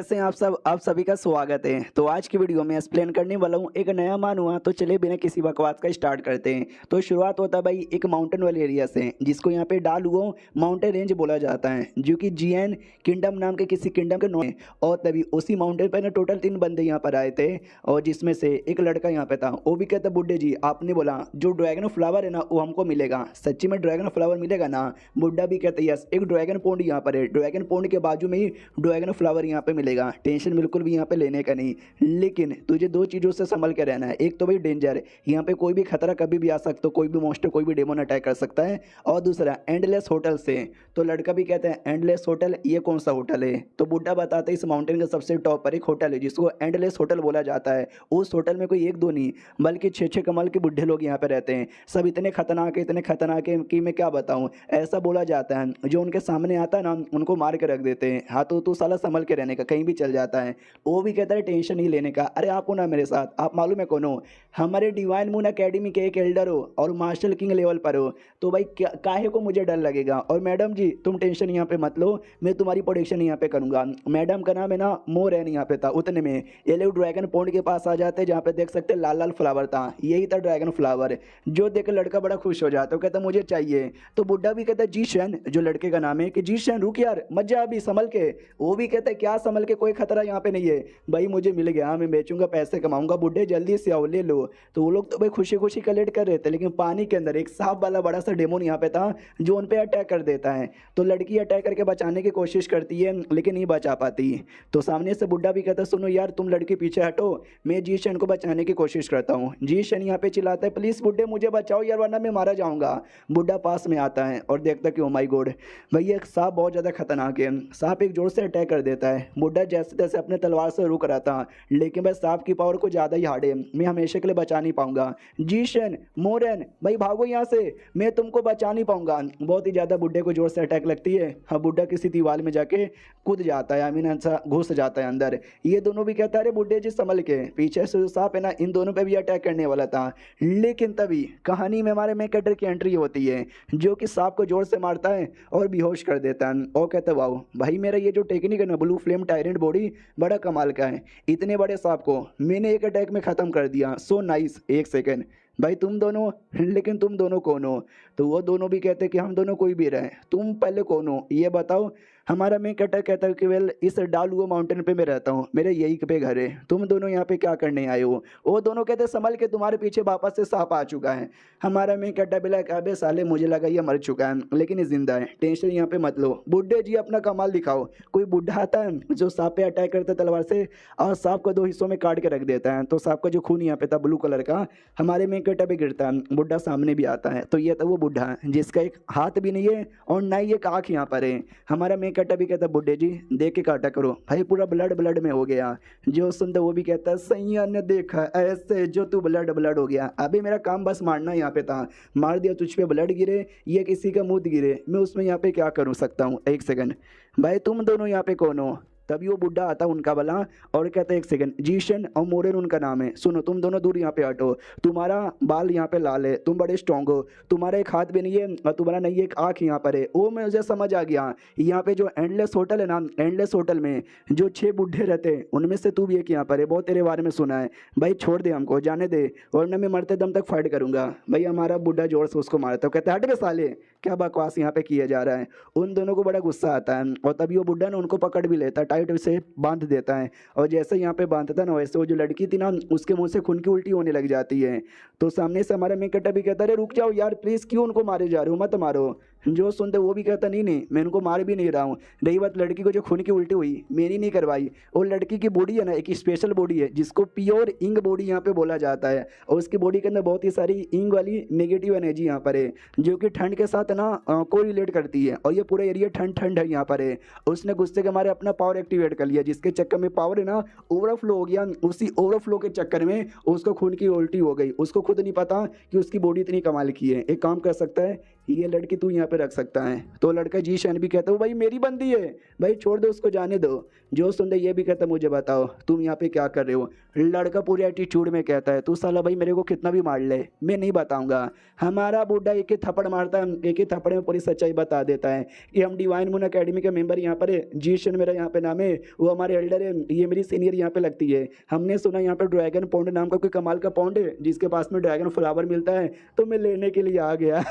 कैसे हैं आप सभी का स्वागत है। तो आज की वीडियो में एक्सप्लेन करने वाला हूँ एक नया मान हुआ। तो चलिए बिना किसी बकवास का स्टार्ट करते हैं। तो शुरुआत होता है भाई एक माउंटेन वाले एरिया से, जिसको यहाँ पे डालुओ माउंटेन रेंज बोला जाता है, जो कि जीएन किंगडम नाम के किसी किंगडम के नो है। और तभी उसी माउंटेन पर ना टोटल 3 बंदे यहाँ पर आए थे, और जिसमें से एक लड़का यहाँ पे था। वो भी कहता बुड्ढे जी आपने बोला जो ड्रैगन फ्लावर है ना वो हमको मिलेगा, सच्ची में ड्रैगन फ्लावर मिलेगा ना? बुड्ढा भी कहता यस, एक ड्रैगन पॉन्ड यहाँ पर है, ड्रैगन पॉन्ड के बाजू में ही ड्रैगन फ्लावर यहाँ पे मिलेगा, टेंशन बिल्कुल भी यहाँ पे लेने का नहीं। लेकिन तुझे 2 चीज़ों से संभल के रहना है। एक तो भाई डेंजर, यहाँ पे कोई भी खतरा कभी भी आ सकता है, कोई भी मॉन्स्टर कोई भी डेमन अटैक कर सकता है। और दूसरा एंडलेस होटल से। तो लड़का भी कहता है एंडलेस होटल, ये कौन सा होटल है? तो बुड्ढा बताता है इस माउंटेन के सबसे टॉप पर एक होटल है जिसको एंडलेस होटल बोला जाता है। उस होटल में कोई 1-2 नहीं बल्कि 6-6 कमाल के बुढ़े लोग यहाँ पे रहते हैं। सब इतने खतरनाक है कि मैं क्या बताऊँ। ऐसा बोला जाता है जो उनके सामने आता है ना उनको मार के रख देते हैं। हाँ तो तू साला संभल के रहने का, कहीं भी चल जाता है। वो भी कहता है टेंशन नहीं लेने का। अरे आप हो ना मेरे साथ, आप मालूम है कौन हो? हमारे डिवाइन मून एकेडमी के एक एल्डर हो और मार्शल किंग लेवल पर हो। तो भाई काहे को मुझे डर लगेगा। और मैडम जी तुम टेंशन यहाँ पे मत लो, मैं तुम्हारी प्रोटेक्शन यहाँ पे करूँगा। मैडम का नाम है ना मोरैन यहाँ पे था। उतने में ये लोग ड्रैगन पॉन्ड के पास आ जाते, जहाँ पे देख सकते लाल लाल फ्लावर था, यही था ड्रैगन फ्लावर। जो देख के लड़का बड़ा खुश हो जाता है, कहता मुझे चाहिए। तो बुड्ढा भी कहता जी शन, जो लड़के का नाम है, कि जी शन रुक यार मत जा अभी, संभल के। वो भी कहता है क्या संभल के, कोई खतरा यहाँ पे नहीं है भाई, मुझे मिल गया, मैं बेचूंगा पैसे कमाऊंगा, बुड्ढे जल्दी से आओ ले लो। तो वो लोग तो भाई खुशी खुशी कलेक्ट कर रहे थे, लेकिन पानी के अंदर एक सांप वाला बड़ा सा डेमोन यहाँ पे था जो उन पे अटैक कर देता है। तो लड़की अटैक करके बचाने की कोशिश करती है लेकिन नहीं बचा पाती। तो सामने से बुड्ढा भी कहता है सुनो यार तुम लड़की पीछे हटो, मैं जी शन को बचाने की कोशिश करता हूँ। जी शन यहाँ पे चिल्लाता है प्लीज बुड्ढे मुझे बचाओ यार वरना मैं मारा जाऊंगा। बुड्ढा पास में आता है और देखता है कि ओ माय गॉड भाई एक सांप बहुत ज़्यादा खतरनाक है। सांप एक जोर से अटैक कर देता है। बुड्ढा जैसे तैसे अपने तलवार से रुक रहा था, लेकिन भाई सांप की पावर को ज़्यादा ही हार्ड है, मैं हमेशा के लिए बचा नहीं पाऊंगा। जीशन मोरन भाई भागो यहाँ से, मैं तुमको बचा नहीं पाऊंगा। बहुत ही ज़्यादा बुड्ढे को जोर से अटैक लगती है। हाँ बुड्ढा किसी दीवार में जाके कूद जाता है, आमीन ऐसा घुस जाता है अंदर। ये दोनों भी कहता है अरे बुड्ढे जी संभल के, पीछे से जो सांप है ना इन दोनों पे भी अटैक करने वाला था। लेकिन तभी कहानी में हमारे मेन कैरेक्टर की एंट्री होती है, जो कि सांप को जोर से मारता है और बेहोश कर देता है। और कहता है वाह भाई मेरा ये जो टेक्निक है ना ब्लू फ्लेम टायरेंट बॉडी बड़ा कमाल का है, इतने बड़े सांप को मैंने एक अटैक में ख़त्म कर दिया, सो नाइस। एक सेकेंड भाई तुम दोनों, लेकिन तुम दोनों कौन हो? तो वो दोनों भी कहते हैं कि हम दोनों कोई भी रहे, तुम पहले कौन हो ये बताओ। हमारा मेन कैरेक्टर कहता है कि वेल इस डालुओ माउंटेन पे मैं रहता हूँ, मेरे यही पे घर है, तुम दोनों यहाँ पे क्या करने आए हो? वो दोनों कहते संभल के तुम्हारे पीछे वापस से सांप आ चुका है। हमारा मेन कैरेक्टर बोला अबे साले मुझे लगा ये मर चुका है लेकिन ये जिंदा है, टेंशन यहाँ पे मत लो। बुड्ढे जी अपना कमाल दिखाओ। कोई बुड्ढा आता है जो सांप पे अटैक करता है तलवार से और सांप को 2 हिस्सों में काट के रख देता है। तो सांप का जो खून यहाँ पे था ब्लू कलर का हमारे मेन कैरेक्टर पे गिरता है। बुड्ढा सामने भी आता है। तो ये था वो बुड्ढा जिसका एक हाथ भी नहीं है और ना ही एक आँख यहाँ पर है। हमारा मेन कैरेक्टर भी कहता है बुड्ढे जी देख के काटा करो भाई, पूरा ब्लड ब्लड में हो गया। जो सुनता वो भी कहता है सैया ने देखा ऐसे जो तू ब्लड ब्लड हो गया। अभी मेरा काम बस मारना यहाँ पे था, मार दिया, तुझ पे ब्लड गिरे, ये किसी का मुंह गिरे, मैं उसमें यहाँ पे क्या करूँ सकता हूँ। एक सेकंड भाई तुम दोनों यहाँ पे कौन हो? तभी वो बुड्ढा आता उनका वाला और कहता है एक सेकंड जीशन और मोरेन उनका नाम है, सुनो तुम दोनों दूर यहाँ पे हटो, तुम्हारा बाल यहाँ पे लाल है, तुम बड़े स्ट्रॉन्ग हो, तुम्हारा एक हाथ भी नहीं है और तुम्हारा नहीं एक आँख यहाँ पर है। वो मुझे समझ आ गया, यहाँ पे जो एंडलेस होटल है ना, एंडलेस होटल में जो 6 बुढ़े रहते हैं उनमें से तू भी एक यहाँ पर है, बहुत तेरे बारे में सुना है भाई, छोड़ दे हमको जाने दे वरना मैं मरते दम तक फाइट करूंगा। भाई हमारा बुड्ढा जोर से उसको मारता है, कहता है हट बे साले क्या बकवास यहाँ पे किया जा रहा है। उन दोनों को बड़ा गुस्सा आता है और तभी वो बुड्ढा ना उनको पकड़ भी लेता है, टाइट से बांध देता है। और जैसे यहाँ पे बांधता ना वैसे वो जो लड़की थी ना उसके मुंह से खून की उल्टी होने लग जाती है। तो सामने से हमारा मेन कैरेक्टर भी कहता है रुक जाओ यार प्लीज़, क्यों उनको मारे जा रहे हो, मत मारो। जो सुनते वो भी कहता नहीं मैं उनको मार भी नहीं रहा हूँ। रही बात लड़की को जो खून की उल्टी हुई मैंने नहीं करवाई, वो लड़की की बॉडी है ना एक स्पेशल बॉडी है जिसको प्योर इंग बॉडी यहाँ पे बोला जाता है। और उसकी बॉडी के अंदर बहुत ही सारी इंग वाली नेगेटिव एनर्जी यहाँ पर है जो कि ठंड के साथ ना को रिलेट करती है। और ये पूरा एरिया ठंड ठंड है यहाँ पर है। उसने गुस्से के मारे अपना पावर एक्टिवेट कर लिया जिसके चक्कर में पावर है ना ओवरफ्लो हो गया। उसी ओवरफ्लो के चक्कर में उसको खून की उल्टी हो गई। उसको खुद नहीं पता कि उसकी बॉडी इतनी कमाल की है। एक काम कर सकता है ये लड़की तू यहाँ पे रख सकता है। तो लड़का जीशन भी कहता है भाई मेरी बंदी है, भाई छोड़ दो उसको, जाने दो। जो सुंदर ये भी कहता मुझे बताओ तुम यहाँ पे क्या कर रहे हो। लड़का पूरे एटीट्यूड में कहता है तू साला भाई मेरे को कितना भी मार ले मैं नहीं बताऊंगा। हमारा बूढ़ा एक ही थप्पड़ मारता है, एक ही थप्पड़ में पूरी सच्चाई बता देता है कि हम डिवाइन मून अकेडमी के मेंबर यहाँ पर है, जीशन मेरा यहाँ पे नाम है, वो हमारे एल्डर है, ये मेरी सीनियर यहाँ पे लगती है। हमने सुना यहाँ पे ड्रैगन पॉन्ड नाम का कोई कमाल का पॉन्ड है जिसके पास में ड्रैगन फ्लावर मिलता है, तो मैं लेने के लिए आ गया।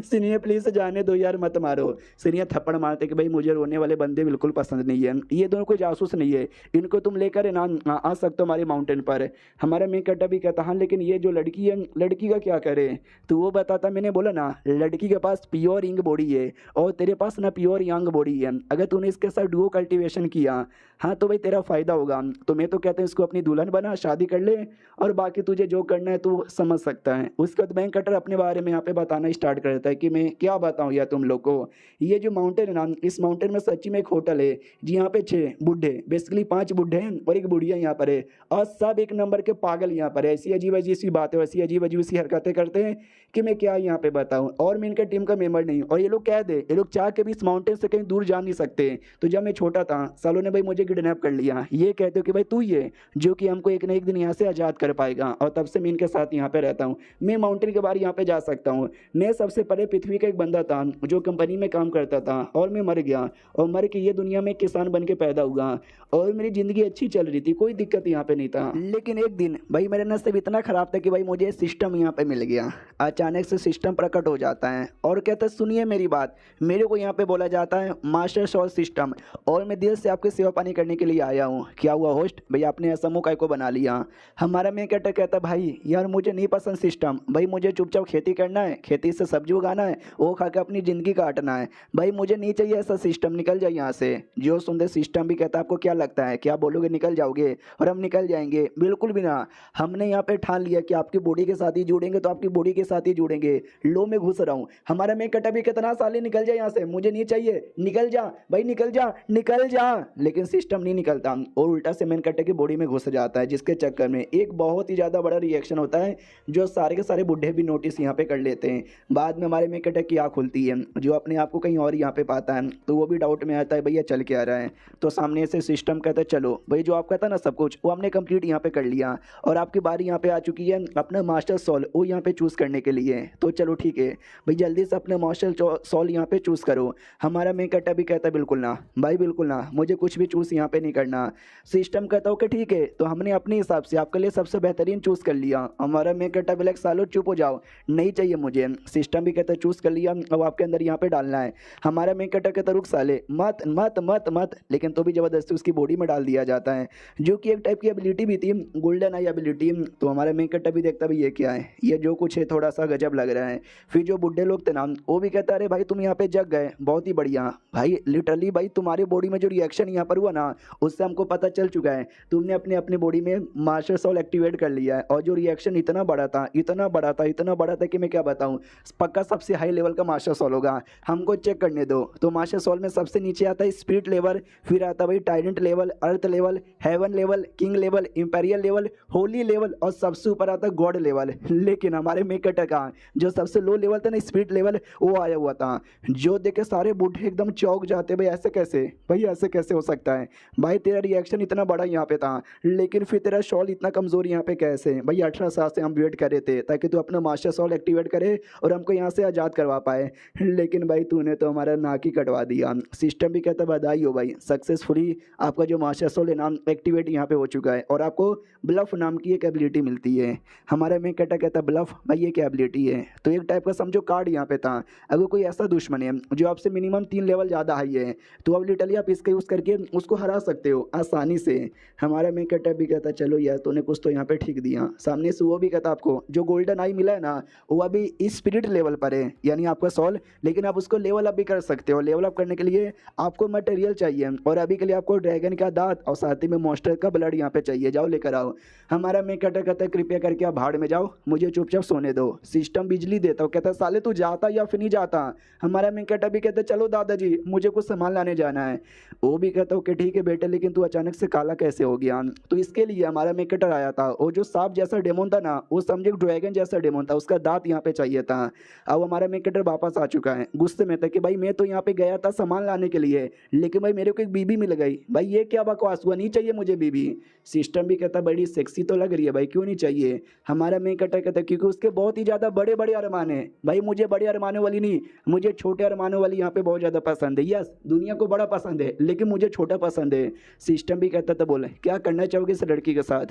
सीनियर प्लीज जाने दो यार, मत मारो। सीनियर थप्पड़ मारते कि भाई मुझे रोने वाले बंदे बिल्कुल पसंद नहीं है, ये दोनों कोई जासूस नहीं है, इनको तुम लेकर ना आ सकते हो हमारे माउंटेन पर। हमारा मेन कट्टा भी कहता हाँ लेकिन ये जो लड़की है लड़की का क्या करे। तो वो बताता मैंने बोला ना लड़की के पास प्योर यंग बॉडी है और तेरे पास ना प्योर यंग बॉडी है, अगर तूने इसके साथ डुओ कल्टीवेशन किया हाँ तो भाई तेरा फायदा होगा। तो मैं तो कहता हूँ इसको अपनी दुल्हन बना, शादी कर ले, और बाकी तुझे जो करना है तू समझ सकता है। उसके बाद बैंक कटर अपने बारे में यहाँ पे बताना स्टार्ट करता है कि मैं क्या बताऊँ यार तुम लोग को। ये जो माउंटेन है ना, इस माउंटेन में सच्ची में एक होटल है जी, यहाँ पे 6 बूढ़े, बेसिकली 5 बूढ़े हैं और एक बुढ़िया यहाँ पर है, और सब एक नंबर के पागल यहाँ पर है। ऐसी अजीब अजीब सी बातें, ऐसी अजीब अजीब सी हरकतें करते हैं कि मैं क्या यहाँ पे बताऊँ। और मैं इनका टीम का मेंबर नहीं, और ये लोग कह दे ये लोग चाह के भी इस माउंटेन से कहीं दूर जा नहीं सकते। तो जब मैं छोटा था सालों ने भाई मुझे किडनैप कर लिया, ये कहते हो कि भाई तू ही है जो कि हमको एक ना एक दिन यहाँ से आज़ाद कर पाएगा, और तब से मैं इनके साथ यहाँ पे रहता हूँ। मैं माउंटेन के बाहर यहाँ पे जा सकता हूँ। मैं सबसे पहले पृथ्वी का एक बंदा था जो कंपनी में काम करता था, और मैं मर गया, और मर के ये दुनिया में एक किसान बन के पैदा हुआ, और मेरी ज़िंदगी अच्छी चल रही थी, कोई दिक्कत यहाँ पे नहीं था। लेकिन एक दिन भाई मेरा नसीब इतना ख़राब था कि भाई मुझे सिस्टम यहाँ पे मिल गया। अचानक से सिस्टम प्रकट हो जाता है और कहता है सुनिए मेरी बात, मेरे को यहाँ पे बोला जाता है मास्टर सोल सिस्टम, और मैं दिल से आपकी सेवा पानी करने के लिए आया हूँ। क्या हुआ होस्ट, भाई आपने ऐसा मुँह को बना लिया। हमारा मैं कहता भाई यार मुझे नहीं पसंद सिस्टम, भाई मुझे चुपचाप खेती करना है, खेती से सब्जी उगाना है, वो खा के अपनी ज़िंदगी काटना है, भाई मुझे नहीं चाहिए ऐसा सिस्टम, निकल जाए यहाँ से। जो सुंदर सिस्टम भी कहता है आपको क्या लगता है क्या बोलोगे निकल जाओगे, और हम निकल जाएंगे? बिल्कुल भी ना, हमने यहाँ पे ठान लिया कि आपकी बॉडी के साथ ही जुड़ेंगे तो आपकी बॉडी के साथ ही जुड़ेंगे। लो मैं घुस रहा हूँ। हमारा मैं कटा भी कितना साले निकल जाए यहाँ से, मुझे नहीं चाहिए, निकल जा भाई, निकल जा निकल जा। लेकिन सिस्टम नहीं निकलता और उल्टा से मेन कट्टे की बॉडी में घुस जाता है, जिसके चक्कर में एक बहुत ही ज़्यादा बड़ा रिएक्शन होता है जो सारे के सारे बुढ़े भी नोटिस यहाँ पे कर लेते हैं। बाद में हमारे मेन कट्टे की आँख खुलती है, जो अपने आप को कहीं और यहाँ पे पाता है, तो वो भी डाउट में आता है भैया चल के आ रहा है। तो सामने से सिस्टम कहता है चलो भाई जो आपका था ना सब कुछ वो हमने कंप्लीट यहाँ पे कर लिया, और आपकी बारी यहाँ पे आ चुकी है अपना मास्टर सोल वो यहाँ पे चूज़ करने के लिए। तो चलो ठीक है भाई जल्दी से अपने मास्टर सोल यहाँ पे चूज़ करो। हमारा मेन कट्टा भी कहता है बिल्कुल ना भाई बिल्कुल ना, मुझे कुछ भी चूज़ यहाँ पे नहीं करना। सिस्टम कहता हो कि ठीक है, तो हमने अपने हिसाब से आपके लिए सबसे बेहतरीन चूज़ कर लिया। हमारा मेन कट्टा भी लाइक सालो चुप हो जाओ, नहीं चाहिए मुझे। सिस्टम भी कहता है चूज़ कर लिया, अब आपके अंदर यहाँ पे डालना है। हमारा मेन कट्टा कहता रुक साले मत मत मत मत, लेकिन तो भी ज़बरदस्ती उसकी बॉडी में डाल दिया जाता है, जो कि एक टाइप की एबिलिटी भी थी, गोल्डन आई एबिलिटी। तो हमारा मेन कट्टा भी देखता भाई ये क्या है, ये जो कुछ है थोड़ा सा गजब लग रहा है। फिर जो बुढ़े लोग थे ना वो भी कहता अरे भाई तुम यहाँ पे जग गए, बहुत ही बढ़िया भाई, लिटरली भाई तुम्हारी बॉडी में जो रिएक्शन यहाँ पर हुआ ना उससे हमको पता चल चुका है तुमने अपनी बॉडी में मास्टर सोल एक्टिवेट कर लिया है, और जो रिएक्शन इतना बड़ा था इतना बड़ा था इतना बड़ा था कि मैं क्या बताऊँ, पक्का सबसे हाई लेवल का मास्टर सोल होगा, हमको चेक करने दो। तो मास्टर सोल में सबसे नीचे आता है स्पिरिट लेवल, फिर आता भाई trident level, earth level, heaven level, king level, imperial level, holy level, और सबसे ऊपर आता है गॉड लेवल। लेकिन हमारे मेकट का जो सबसे लो लेवल था ना स्पिरिट लेवल वो आया हुआ था, जो देखे सारे बूढ़े एकदम चौंक जाते भाई ऐसे कैसे, भाई ऐसे कैसे हो सकता है, भाई तेरा रिएक्शन इतना बड़ा यहाँ पे था लेकिन फिर तेरा शॉल इतना कमज़ोर यहाँ पे कैसे। भाई 18 साल से हम वेट कर रहे थे ताकि तू अपना मास्टर शॉल एक्टिवेट करे और हमको यहाँ से आज़ाद करवा पाए, लेकिन भाई तूने तो हमारा नाक ही कटवा दिया। सिस्टम भी कहता बधाई हो भाई, सक्सेसफुली आपका जो मास्टर सोल नाम एक्टिवेट यहाँ पे हो चुका है और आपको ब्लफ नाम की एक एबिलिटी मिलती है। हमारा में कहता ब्लफ भाई ये क्या एबिलिटी है, तो एक टाइप का समझो कार्ड यहाँ पे था। अगर कोई ऐसा दुश्मन है जो आपसे मिनिमम 3 लेवल ज़्यादा हाई है तो अब लिटरली आप इसका यूज़ करके उसको हरा सकते हो आसानी से। हमारा में भी कहता चलो यार तूने कुछ तो यहाँ पे ठीक दिया। सामने से वो भी कहता आपको जो गोल्डन आई मिला है ना वो अभी स्पिरिट लेवल पर है, यानी आपका सोल, लेकिन आप उसको लेवल अप भी कर सकते हो। लेवल अप करने के लिए आपको मटेरियल चाहिए और अभी के लिए आपको ड्रैगन का दांत और साथ ही में मॉन्स्टर का ब्लड यहाँ पे चाहिए, जाओ लेकर आओ। हमारा में कहता है कृपया करके आप भाड़ में जाओ, मुझे चुपचाप सोने दो। सिस्टम बिजली देता हो, कहता साले तू जाता या फिर नहीं जाता। हमारा में भी कहता चलो दादाजी मुझे कुछ सामान लाने जाना है। वो भी कहता हूँ कि ठीक है बेटे, लेकिन तू अचानक से काला कैसे हो गया। तो इसके लिए हमारा मेकटर आया था, वो जो सांप जैसा डेमोन था ना वो समझे ड्रैगन जैसा डेमोन था, उसका दांत यहाँ पे चाहिए था। था। अब हमारा मेन कैरेक्टर वापस आ चुका है, गुस्से में था कि भाई मैं तो यहाँ पे गया था सामान लाने के लिए, लेकिन भाई मेरे को एक बीबी मिल गई, भाई ये क्या बकवास हुआ, नहीं चाहिए मुझे बीबी। सिस्टम भी कहता बड़ी सेक्सी तो लग रही है भाई, क्यों नहीं चाहिए। हमारा मेन कैरेक्टर कहता क्योंकि उसके बहुत ही ज़्यादा बड़े बड़े अरमान है। भाई मुझे बड़े अरमानों वाली नहीं, मुझे छोटे अरमानों वाली यहाँ पे बहुत ज़्यादा पसंद है। यस, दुनिया को बड़ा पसंद है लेकिन मुझे छोटा पसंद है। सिस्टम भी कहता था बोले क्या करना चाहोगे इस लड़की के साथ।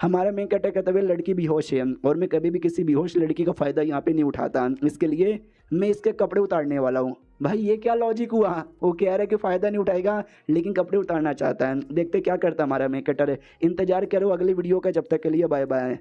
हमारा मेन कैरेक्टर कहता है लड़की बेहोश है और मैं कभी भी किसी बेहोश लड़की का फ़ायदा यहाँ पे नहीं उठाता, इसके लिए मैं इसके कपड़े उतारने वाला हूँ। भाई ये क्या लॉजिक हुआ, वो कह रहा है कि फ़ायदा नहीं उठाएगा लेकिन कपड़े उतारना चाहता है। देखते क्या करता हमारा मेन कैरेक्टर। इंतजार करो अगली वीडियो का, जब तक के लिए बाय बाय।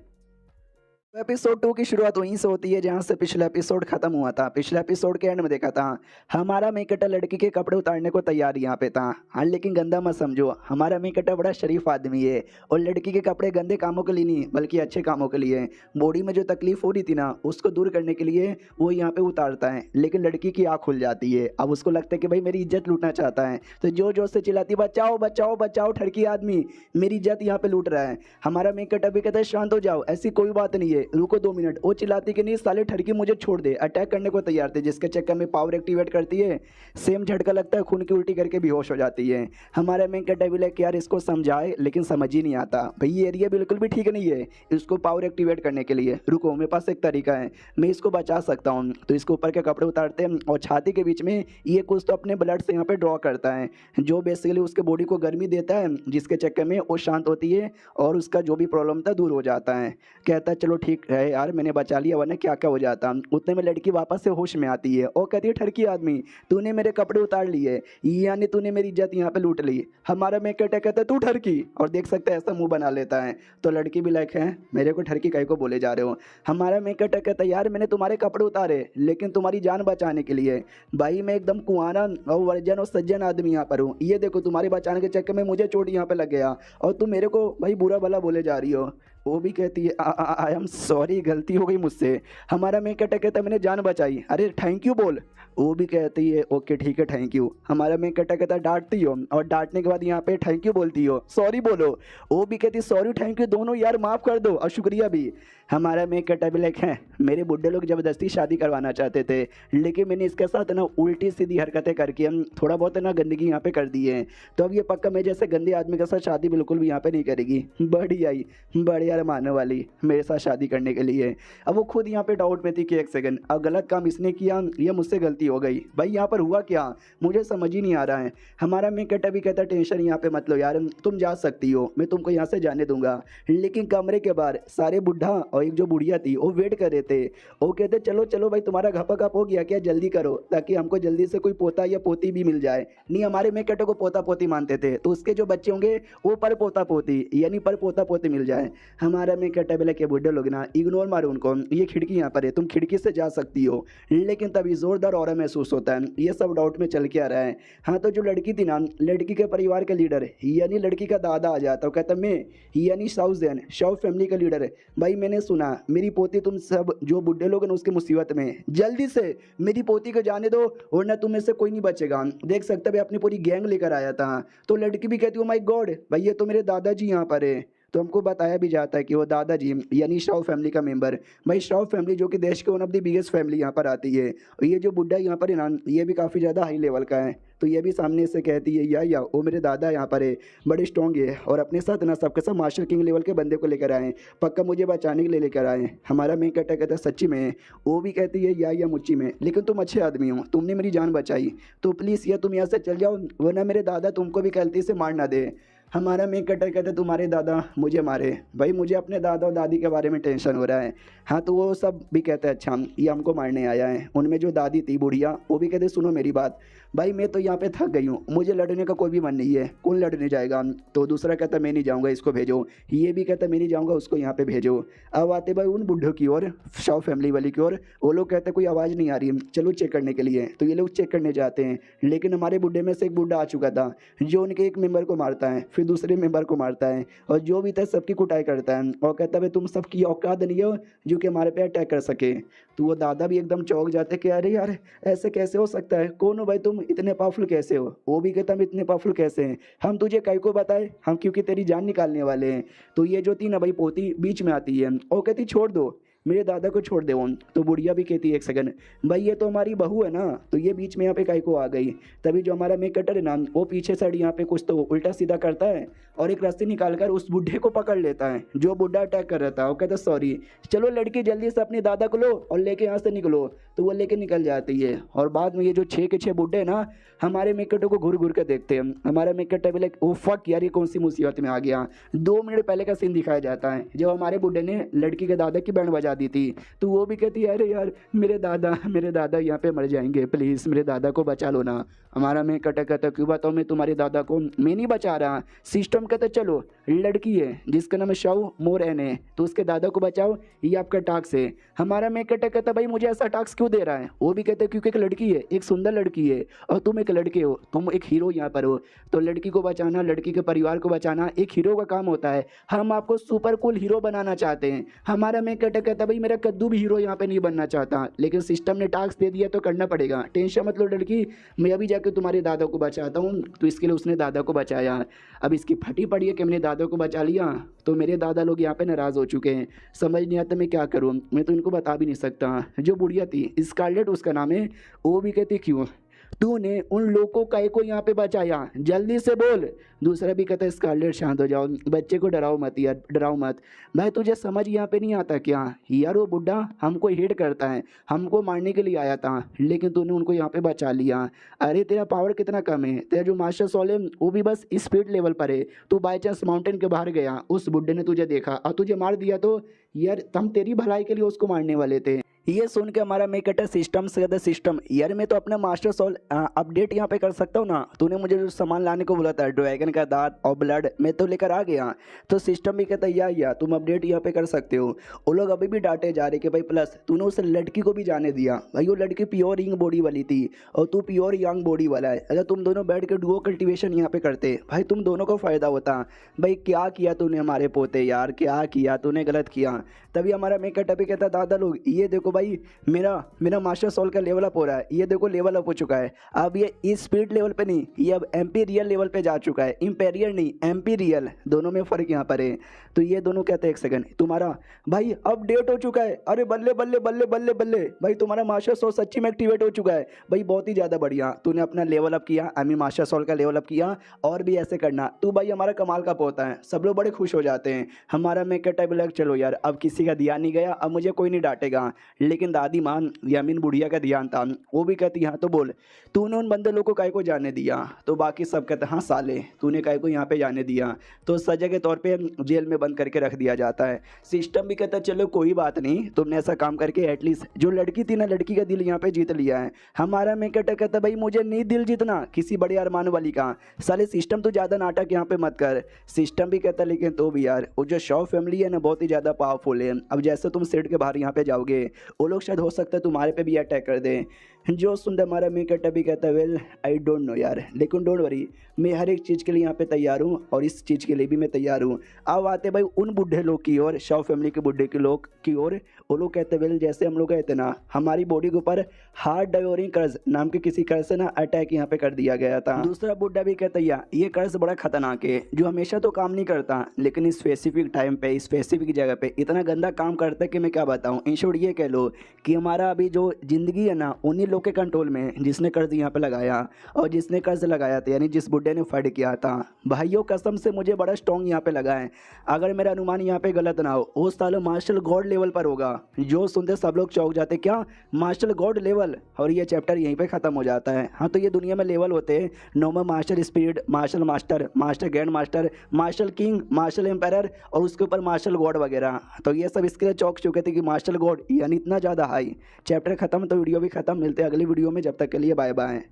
एपिसोड 2 की शुरुआत वहीं से होती है जहां से पिछला एपिसोड खत्म हुआ था। पिछले एपिसोड के एंड में देखा था हमारा मेन कैरेक्टर लड़की के कपड़े उतारने को तैयार यहाँ पे था। हाँ लेकिन गंदा मत समझो, हमारा मेन कैरेक्टर बड़ा शरीफ आदमी है और लड़की के कपड़े गंदे कामों के लिए नहीं बल्कि अच्छे कामों के लिए, बॉडी में जो तकलीफ हो रही थी ना उसको दूर करने के लिए वो यहाँ पे उतारता है। लेकिन लड़की की आँख खुल जाती है, अब उसको लगता है कि भाई मेरी इज्जत लूटना चाहता है, तो जोर जोर से चिल्लाती बचाओ बचाओ बचाओ, ठड़की आदमी मेरी इज्जत यहाँ पे लूट रहा है। हमारा मेन कैरेक्टर भी कहता है शांत हो जाओ, ऐसी कोई बात नहीं है, रुको 2 मिनट। वो चिल्लाती कि नहीं साले ठड़की मुझे छोड़ दे, अटैक करने को तैयार थे, जिसके चक्कर में पावर एक्टिवेट करती है, सेम झटका लगता है, खून की उल्टी करके बेहोश हो जाती है। हमारे मेन कैरेक्टर भी लाइक यार इसको समझाए लेकिन समझ ही नहीं आता, भाई ये एरिया बिल्कुल भी ठीक नहीं है इसको पावर एक्टिवेट करने के लिए। रुको मेरे पास एक तरीका है, मैं इसको बचा सकता हूँ। तो इसको ऊपर के कपड़े उतारते हैं और छाती के बीच में ये कुछ तो अपने ब्लड से यहाँ पे ड्रॉ करता है जो बेसिकली उसके बॉडी को गर्मी देता है, जिसके चक्कर में वो शांत होती है और उसका जो भी प्रॉब्लम था दूर हो जाता है। कहता है चलो ठीक है यार मैंने बचा लिया वरना क्या क्या हो जाता। उतने में लड़की वापस से होश में आती है और कहती है ठड़की आदमी तूने मेरे कपड़े उतार लिए, यानी तूने मेरी इज्जत यहाँ पे लूट ली। हमारा मेन कैरेक्टर कहता है तू ठड़की, और देख सकते हैं ऐसा मुंह बना लेता है। तो लड़की भी लाइक है मेरे को ठड़की काहे को बोले जा रहे हो। हमारा मेन कैरेक्टर कहता है यार मैंने तुम्हारे कपड़े उतारे लेकिन तुम्हारी जान बचाने के लिए। भाई मैं एकदम कुआना और वर्जन और सज्जन आदमी यहाँ पर हूँ, ये देखो तुम्हारे बचाने के चक्कर में मुझे चोट यहाँ पे लग गया और तुम मेरे को भाई बुरा भला बोले जा रही हो। वो भी कहती है आई एम सॉरी गलती हो गई मुझसे। हमारा मेन कैरेक्टर कहता है मैंने जान बचाई, अरे थैंक यू बोल। वो भी कहती है ओके ठीक है थैंक यू। हमारा मेन कैरेक्टर कहता है डांटती हो और डांटने के बाद यहाँ पे थैंक यू बोलती हो, सॉरी बोलो। वो भी कहती है सॉरी थैंक यू दोनों यार माफ़ कर दो और शुक्रिया भी। हमारा मेन कैरेक्टर भी लाइक है मेरे बुड्ढे लोग ज़बरदस्ती शादी करवाना चाहते थे लेकिन मैंने इसके साथ ना उल्टी सीधी हरकतें करके हम थोड़ा बहुत ना गंदगी यहाँ पे कर दी है, तो अब ये पक्का मैं जैसे गंदे आदमी के साथ शादी बिल्कुल भी यहाँ पे नहीं करेगी। बड़ी आई बड़ी यार मानने वाली मेरे साथ शादी करने के लिए। अब वो खुद यहाँ पे डाउट में थी कि एक सेकंड अब गलत काम इसने किया या मुझसे गलती हो गई, भाई यहाँ पर हुआ क्या मुझे समझ ही नहीं आ रहा है। हमारा मेन कैरेक्टर भी कहता टेंशन यहाँ पे मतलब यार तुम जा सकती हो मैं तुमको यहाँ से जाने दूंगा। लेकिन कमरे के बाहर सारे बुढ़ा और एक जो बुढ़िया थी वो वेट कर रहे थे। वो कहते चलो चलो भाई तुम्हारा घपा घप हो गया क्या, जल्दी करो ताकि हमको जल्दी से कोई पोता या पोती भी मिल जाए। नहीं हमारे मेन कैरेक्टर को पोता पोती मानते थे तो उसके जो बच्चे होंगे वो पर पोता पोती यानी पर पोता पोती मिल जाए। हमारा मेन कैरेक्टर बोला कि बुढ़े लोग ना इग्नोर मारो उनको, ये खिड़की यहाँ पर है तुम खिड़की से जा सकती हो। लेकिन तभी जोरदार ऑरा महसूस होता है, ये सब डाउट में चल के आ रहा है। हाँ तो जो लड़की थी ना लड़की के परिवार के लीडर यानी लड़की का दादा आ जाता है, कहता मैं यानी साउजन शाउ फैमिली का लीडर है। भाई मैंने सुना मेरी पोती तुम सब जो बुढ़े लोग हैं उसकी मुसीबत में, जल्दी से मेरी पोती को जाने दो वरना तुम में से कोई नहीं बचेगा। देख सकते भाई अपनी पूरी गैंग लेकर आया था। तो लड़की भी कहती है माय गॉड भाई ये तो मेरे दादाजी यहाँ पर है। तो हमको बताया भी जाता है कि वो दादाजी यानी श्रॉफ फैमिली का मेंबर, भाई श्रॉफ फैमिली जो कि देश के one of the biggest family यहाँ पर आती है। और ये जो बुड्ढा यहाँ पर है ना ये भी काफ़ी ज़्यादा हाई लेवल का है। तो ये भी सामने से कहती है या वो मेरे दादा यहाँ पर है बड़े स्ट्रॉन्ग है और अपने साथ ना सबके साथ मास्टर किंग लेवल के बंदे को लेकर आए, पक्का मुझे बचाने के लिए लेकर आए। हमारा मेन कैरेक्टर कहता है सच्ची में। वो भी कहती है या मुच्ची में, लेकिन तुम अच्छे आदमी हो तुमने मेरी जान बचाई तो प्लीज़ या तुम यहाँ से चल जाओ वरना मेरे दादा तुमको भी गलती से मार ना दे। हमारा मेन कैरेक्टर कहते तुम्हारे दादा मुझे मारे, भाई मुझे अपने दादा और दादी के बारे में टेंशन हो रहा है। हाँ तो वो सब भी कहते हैं अच्छा ये हमको मारने आया है। उनमें जो दादी थी बुढ़िया वो भी कहते सुनो मेरी बात, भाई मैं तो यहाँ पे थक गई हूँ मुझे लड़ने का कोई भी मन नहीं है, कौन लड़ने जाएगा। तो दूसरा कहता मैं नहीं जाऊँगा इसको भेजो, ये भी कहता मैं नहीं जाऊँगा उसको यहाँ पे भेजो। अब आते भाई उन बुढ़ों की ओर शाह फैमिली वाली की ओर, वो लोग कहते कोई आवाज़ नहीं आ रही चलो चेक करने के लिए। तो ये लोग चेक करने जाते हैं लेकिन हमारे बुढ़े में से एक बुढ़ा आ चुका था जो उनके एक मेंबर को मारता है फिर दूसरे मेंबर को मारता है और जो भी था सबकी कुटाई करता है और कहता है तुम सबकी औकात नहीं हो जो कि हमारे पे अटैक कर सके। तो वो दादा भी एकदम चौंक जाते कि अरे यार ऐसे कैसे हो सकता है, कौन हो भाई तुम इतने पावरफुल कैसे हो। वो भी कहता हम इतने पावरफुल कैसे हैं, हम तुझे कई को बताए हम क्योंकि तेरी जान निकालने वाले हैं। तो ये जो थी ना भाई पोती बीच में आती है और कहती छोड़ दो मेरे दादा को छोड़ दे वो। तो बुढ़िया भी कहती है एक सेकंड, भाई ये तो हमारी बहू है ना, तो ये बीच में यहाँ पे काहे को आ गई। तभी जो हमारा मेक कटर है ना, वो पीछे साइड यहाँ पे कुछ तो उल्टा सीधा करता है और एक रस्सी निकाल कर उस बुढ़े को पकड़ लेता है जो बुढ़ा अटैक कर रहा था। वो कहता है सॉरी, चलो लड़की जल्दी से अपने दादा को लो और लेके यहाँ से निकलो। तो वो लेके निकल जाती है और बाद में ये जो 6 के 6 बुढ़े ना हमारे मेकटो को घूर घूर कर देखते हैं। हमारा मेकट भी लाइक ओ फक यार, ये कौन सी मुसीबत में आ गया। 2 मिनट पहले का सीन दिखाया जाता है जब हमारे बुढ़े ने लड़की के दादा की बैंड बजा दी थी। तो वो भी कहती है अरे यार मेरे दादा यहाँ पे मर जाएंगे, प्लीज़ मेरे दादा को बचा लो ना। हमारा मैं कहता क्यों बताओ, मैं तुम्हारे दादा को मैं नहीं बचा रहा। सिस्टम कहता चलो लड़की है जिसका नाम है शाऊ मोर एन है, तो उसके दादा को बचाओ, ये आपका टास्क है। हमारा मैं कहता भाई मुझे ऐसा टास्क क्यों दे रहा है। वो भी कहते क्योंकि एक लड़की है, एक सुंदर लड़की है और तुम एक लड़के हो, तुम एक हीरो यहाँ पर हो। तो लड़की को बचाना, लड़की के परिवार को बचाना एक हीरो का काम होता है। हम आपको सुपर कूल हीरो बनाना चाहते हैं। हमारा मैं कहता भाई मेरा कद्दू भी हीरो यहाँ पे नहीं बनना चाहता, लेकिन सिस्टम ने टास्क दे दिया तो करना पड़ेगा। टेंशन मत लो लड़की, मैं अभी जाकर तुम्हारे दादा को बचाता हूँ। तो इसके लिए उसने दादा को बचाया। अब इसकी फटी पड़ी है कि मैंने दादा को बचा लिया, तो मेरे दादा लोग यहाँ पे नाराज़ हो चुके हैं। समझ नहीं आता मैं क्या करूँ, मैं तो इनको बता भी नहीं सकता। जो बुढ़िया थी स्कारलेट उसका नाम है, वो भी कहती क्यों तूने उन लोगों को यहाँ पे बचाया, जल्दी से बोल। दूसरा भी कहता है स्कारलेट शांत हो जाओ, बच्चे को डराओ मत यार, डराओ मत। भाई तुझे समझ यहाँ पे नहीं आता क्या यार, वो बुढ़ा हमको हिट करता है, हमको मारने के लिए आया था, लेकिन तूने उनको यहाँ पे बचा लिया। अरे तेरा पावर कितना कम है, तेरा जो मास्टर सोल है वो भी बस स्पीड लेवल पर है। तू बाई चांस माउंटेन के बाहर गया, उस बुढ़े ने तुझे देखा और तुझे मार दिया, तो यार हम तेरी भलाई के लिए उसको मारने वाले थे। ये सुन के हमारा मैं कहता सिस्टम से कहता सिस्टम यार मैं तो अपना मास्टर सोल अपडेट यहाँ पे कर सकता हूँ ना। तूने मुझे जो सामान लाने को बोला था ड्रैगन का दांत और ब्लड, मैं तो लेकर आ गया। तो सिस्टम भी कहता या तुम अपडेट यहाँ पे कर सकते हो। वो लोग अभी भी डांटे जा रहे कि भाई प्लस तूने उस लड़की को भी जाने दिया। भाई वो लड़की प्योर यंग बॉडी वाली थी और तू प्योर यंग बॉडी वाला है। अगर तुम दोनों बैठ के डुओ कल्टिवेशन यहाँ पे करते भाई तुम दोनों को फ़ायदा होता। भाई क्या किया तूने हमारे पोते यार, क्या किया तूने, गलत किया। तभी हमारा मेकअप भी कहता दादा लोग ये देखो भाई मेरा मास्टर सोल का लेवल अप हो रहा है, ये देखो लेवल अप हो चुका है। अब ये इस स्पीड लेवल पे नहीं, ये अब एम्पीरियल लेवल पे जा चुका है। इम्पेरियल नहीं एम्पीरियल, दोनों में फ़र्क यहाँ पर है। तो ये दोनों कहते हैं एक सेकंड तुम्हारा भाई अपडेट हो चुका है। अरे बल्ले बल्ले बल्ले बल्ले बल्ले, भाई तुम्हारा मास्टर सोल सच्ची में एक्टिवेट हो चुका है। भाई बहुत ही ज़्यादा बढ़िया, तूने अपना लेवल अप किया, आई मीन मास्टर सोल का लेवल अप किया, और भी ऐसे करना। तू भाई हमारा कमाल का पोता है, सब लोग बड़े खुश हो जाते हैं। हमारा मेकअप टाइप लग चलो यार अब किसी का ध्यान नहीं गया, अब मुझे कोई नहीं डांटेगा। लेकिन दादी माँ यामीन बुढ़िया का ध्यान था, वो भी कहती हाँ तो बोल तूने उन बंदे लोग को काहे को जाने दिया। तो बाकी सब कहते हाँ साले तूने काहे को यहाँ पे जाने दिया। तो सजा के तौर पे जेल में बंद करके रख दिया जाता है। सिस्टम भी कहता चलो कोई बात नहीं, तुमने ऐसा काम करके एटलीस्ट जो लड़की थी ना, लड़की का दिल यहाँ पे जीत लिया है। हमारा मेकअप कहता भाई मुझे नहीं दिल जीतना किसी बड़े अरमान वाली का, साले सिस्टम तो ज़्यादा नाटक यहाँ पे मत कर। सिस्टम भी कहता लेकिन तो भी यार वो जो शॉ फैमिली है ना बहुत ही ज़्यादा पावरफुल है। अब जैसे तुम सेट के बाहर यहाँ पे जाओगे वो लोग शायद हो सकता है तुम्हारे पे भी अटैक कर दें। जो सुंदर हमारा मेकअप भी कहता है वेल आई डोंट नो यार, लेकिन डोंट वरी मैं हर एक चीज़ के लिए यहाँ पे तैयार हूँ और इस चीज़ के लिए भी मैं तैयार हूँ। अब आते भाई उन बुढ़े लोग की ओर, शॉ फैमिली के बुढ़े के लोग की ओर। वो लोग कहते वेल जैसे हम लोग कहते ना हमारी बॉडी के ऊपर हार्ट डायोरिंग कर्ज नाम के किसी कर्ज से ना अटैक यहाँ पे कर दिया गया था। दूसरा बुढ़ा भी कहता है ये कर्ज बड़ा खतरनाक है, जो हमेशा तो काम नहीं करता लेकिन इस स्पेसिफिक टाइम पे स्पेसिफिक जगह पे इतना गंदा काम करता है कि मैं क्या बताऊँ। इन शॉर्ट ये कह लो कि हमारा अभी जो ज़िंदगी है ना उन्हीं लोग के कंट्रोल में जिसने कर्ज यहाँ पे लगाया और जिसने कर्ज लगाया था यानी जिस बुढ़े ने फाइट किया था। भाइयों कसम से मुझे बड़ा स्ट्रॉन्ग यहाँ पे लगा है, अगर मेरा अनुमान यहाँ पे गलत ना हो वो सालों मार्शल गॉड लेवल पर होगा। जो सुनते सब लोग चौंक जाते क्या मार्शल गॉड लेवल, और ये चैप्टर यहीं पे ख़त्म हो जाता है। हाँ तो ये दुनिया में लेवल होते हैं normal master spirit, martial master, master grand master, martial king, martial empire और उसके ऊपर मार्शल गॉड वगैरह। तो ये सब इसके लिए चौंक चुके थे कि मार्शल गॉड यानी इतना ज़्यादा हाई। चैप्टर खत्म तो वीडियो भी खत्म, मिलते हैं अगली वीडियो में, जब तक के लिए बाय बाय।